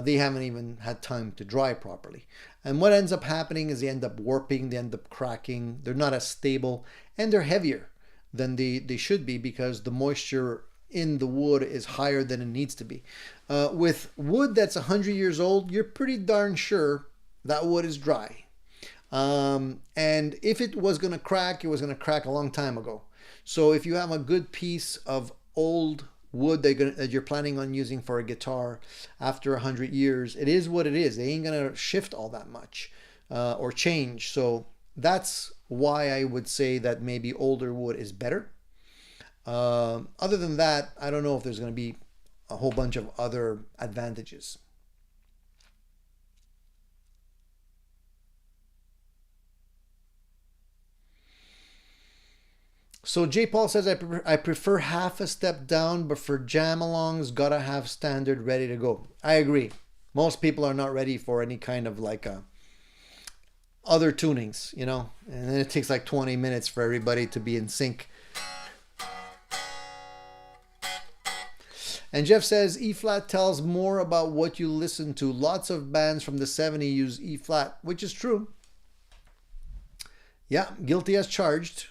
They haven't even had time to dry properly. And what ends up happening is they end up warping, they end up cracking, they're not as stable, and they're heavier than they should be because the moisture in the wood is higher than it needs to be. With wood that's 100 years old, you're pretty darn sure that wood is dry. And if it was going to crack, it was going to crack a long time ago. So if you have a good piece of old wood that you're planning on using for a guitar after 100 years, it is what it is. They ain't going to shift all that much or change. So that's why I would say that maybe older wood is better. Other than that, I don't know if there's going to be a whole bunch of other advantages. So J. Paul says, I prefer half a step down, but for jam-alongs, gotta have standard ready to go. I agree. Most people are not ready for any kind of like other tunings, and then it takes like 20 minutes for everybody to be in sync. And Jeff says, E-flat tells more about what you listen to. Lots of bands from the 70s use E-flat, which is true. Yeah, guilty as charged.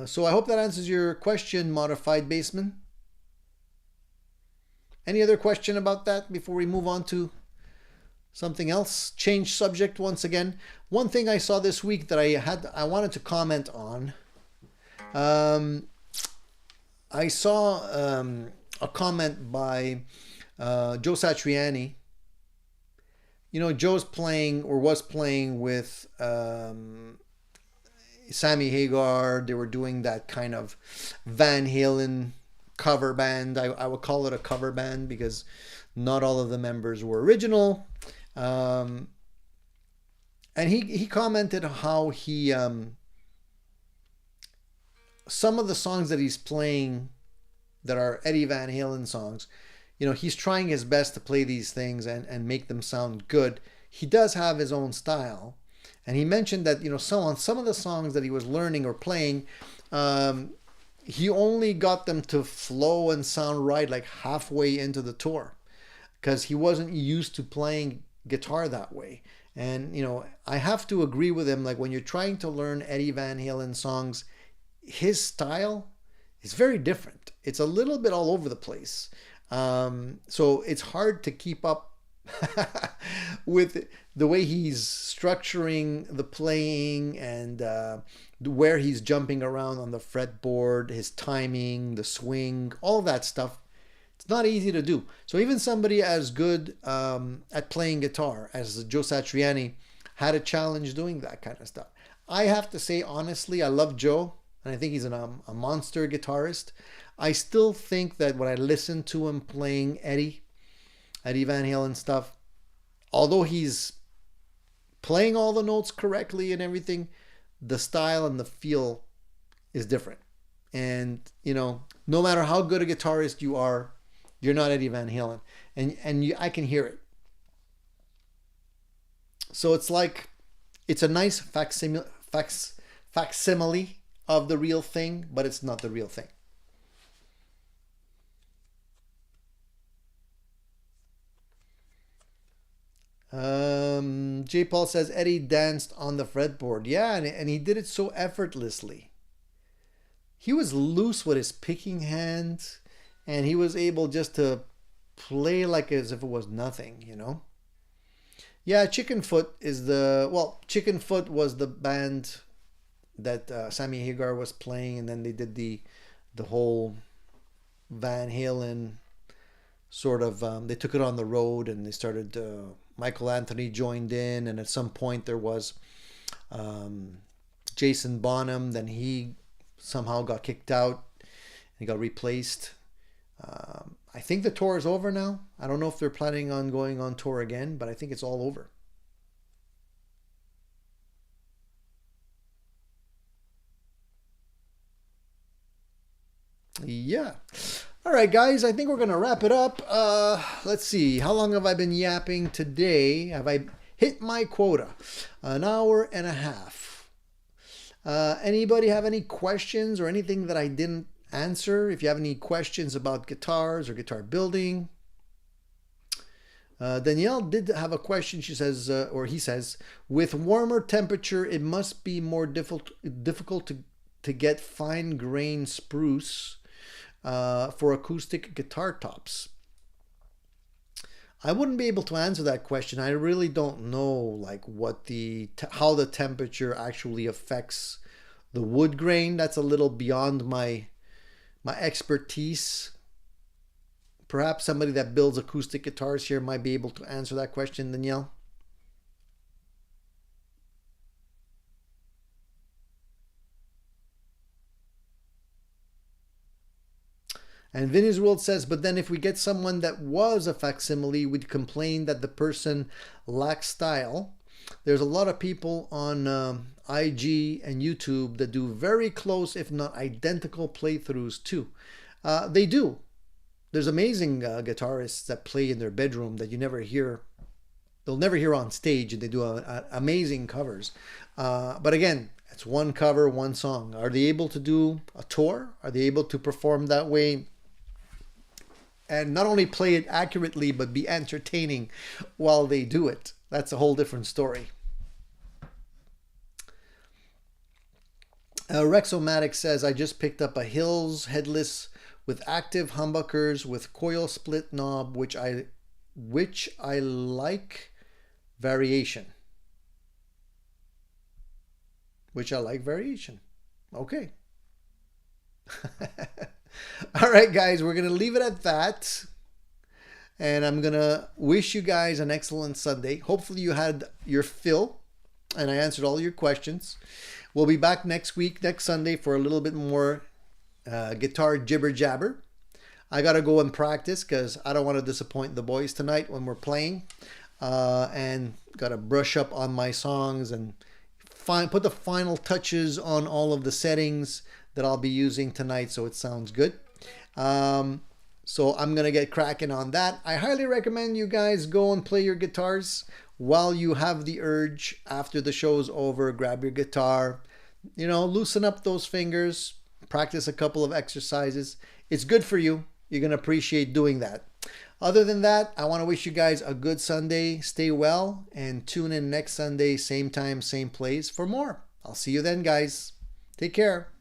So I hope that answers your question, Modified Basement. Any other question about that before we move on to something else? Change subject once again. One thing I saw this week that I wanted to comment on. I saw a comment by Joe Satriani. Joe's playing or was playing with Sammy Hagar. They were doing that kind of Van Halen cover band. I would call it a cover band because not all of the members were original. And he commented how he some of the songs that he's playing that are Eddie Van Halen songs, he's trying his best to play these things and make them sound good. He does have his own style. And he mentioned that, on some of the songs that he was learning or playing, he only got them to flow and sound right like halfway into the tour, because he wasn't used to playing guitar that way. And, I have to agree with him. Like, when you're trying to learn Eddie Van Halen songs, his style is very different. It's a little bit all over the place. So it's hard to keep up with the way he's structuring the playing, and where he's jumping around on the fretboard, his timing, the swing, all that stuff. It's not easy to do. So even somebody as good at playing guitar as Joe Satriani had a challenge doing that kind of stuff. I have to say, honestly, I love Joe, and I think he's a monster guitarist. I still think that when I listen to him playing Eddie Van Halen stuff, although he's playing all the notes correctly and everything, the style and the feel is different. And, no matter how good a guitarist you are, you're not Eddie Van Halen. And I can hear it. So it's like, it's a nice facsimile of the real thing, but it's not the real thing. J. Paul says Eddie danced on the fretboard. Yeah, and he did it so effortlessly. He was loose with his picking hand, and he was able just to play like as if it was nothing, Yeah, Chickenfoot was the band that Sammy Hagar was playing, and then they did the whole Van Halen sort of, they took it on the road, and they started, Michael Anthony joined in, and at some point there was Jason Bonham. Then he somehow got kicked out and got replaced. I think the tour is over now. I don't know if they're planning on going on tour again, but I think it's all over. Yeah. All right, guys, I think we're going to wrap it up. Let's see. How long have I been yapping today? Have I hit my quota? An hour and a half. Anybody have any questions or anything that I didn't answer? If you have any questions about guitars or guitar building. Danielle did have a question. She says, or he says, with warmer temperature, it must be more difficult to get fine grain spruce for acoustic guitar tops. I wouldn't be able to answer that question. I really don't know like what how the temperature actually affects the wood grain. That's a little beyond my expertise. Perhaps somebody that builds acoustic guitars here might be able to answer that question, Danielle. And Vinny's World says, but then if we get someone that was a facsimile, we'd complain that the person lacks style. There's a lot of people on IG and YouTube that do very close, if not identical playthroughs too. They do. There's amazing guitarists that play in their bedroom that you never hear. They'll never hear on stage, and they do amazing covers. But again, it's one cover, one song. Are they able to do a tour? Are they able to perform that way? And not only play it accurately, but be entertaining while they do it. That's a whole different story. Rexomatic says, I just picked up a Hills headless with active humbuckers with coil split knob, which I like variation. Okay. All right, guys, we're going to leave it at that. And I'm going to wish you guys an excellent Sunday. Hopefully you had your fill and I answered all your questions. We'll be back next Sunday, for a little bit more guitar jibber jabber. I got to go and practice because I don't want to disappoint the boys tonight when we're playing. And got to brush up on my songs and put the final touches on all of the settings that I'll be using tonight so it sounds good. So I'm going to get cracking on that. I highly recommend you guys go and play your guitars while you have the urge. After the show's over, grab your guitar, you know, loosen up those fingers, practice a couple of exercises. It's good for you. You're going to appreciate doing that. Other than that, I want to wish you guys a good Sunday. Stay well and tune in next Sunday, same time, same place for more. I'll see you then, guys. Take care.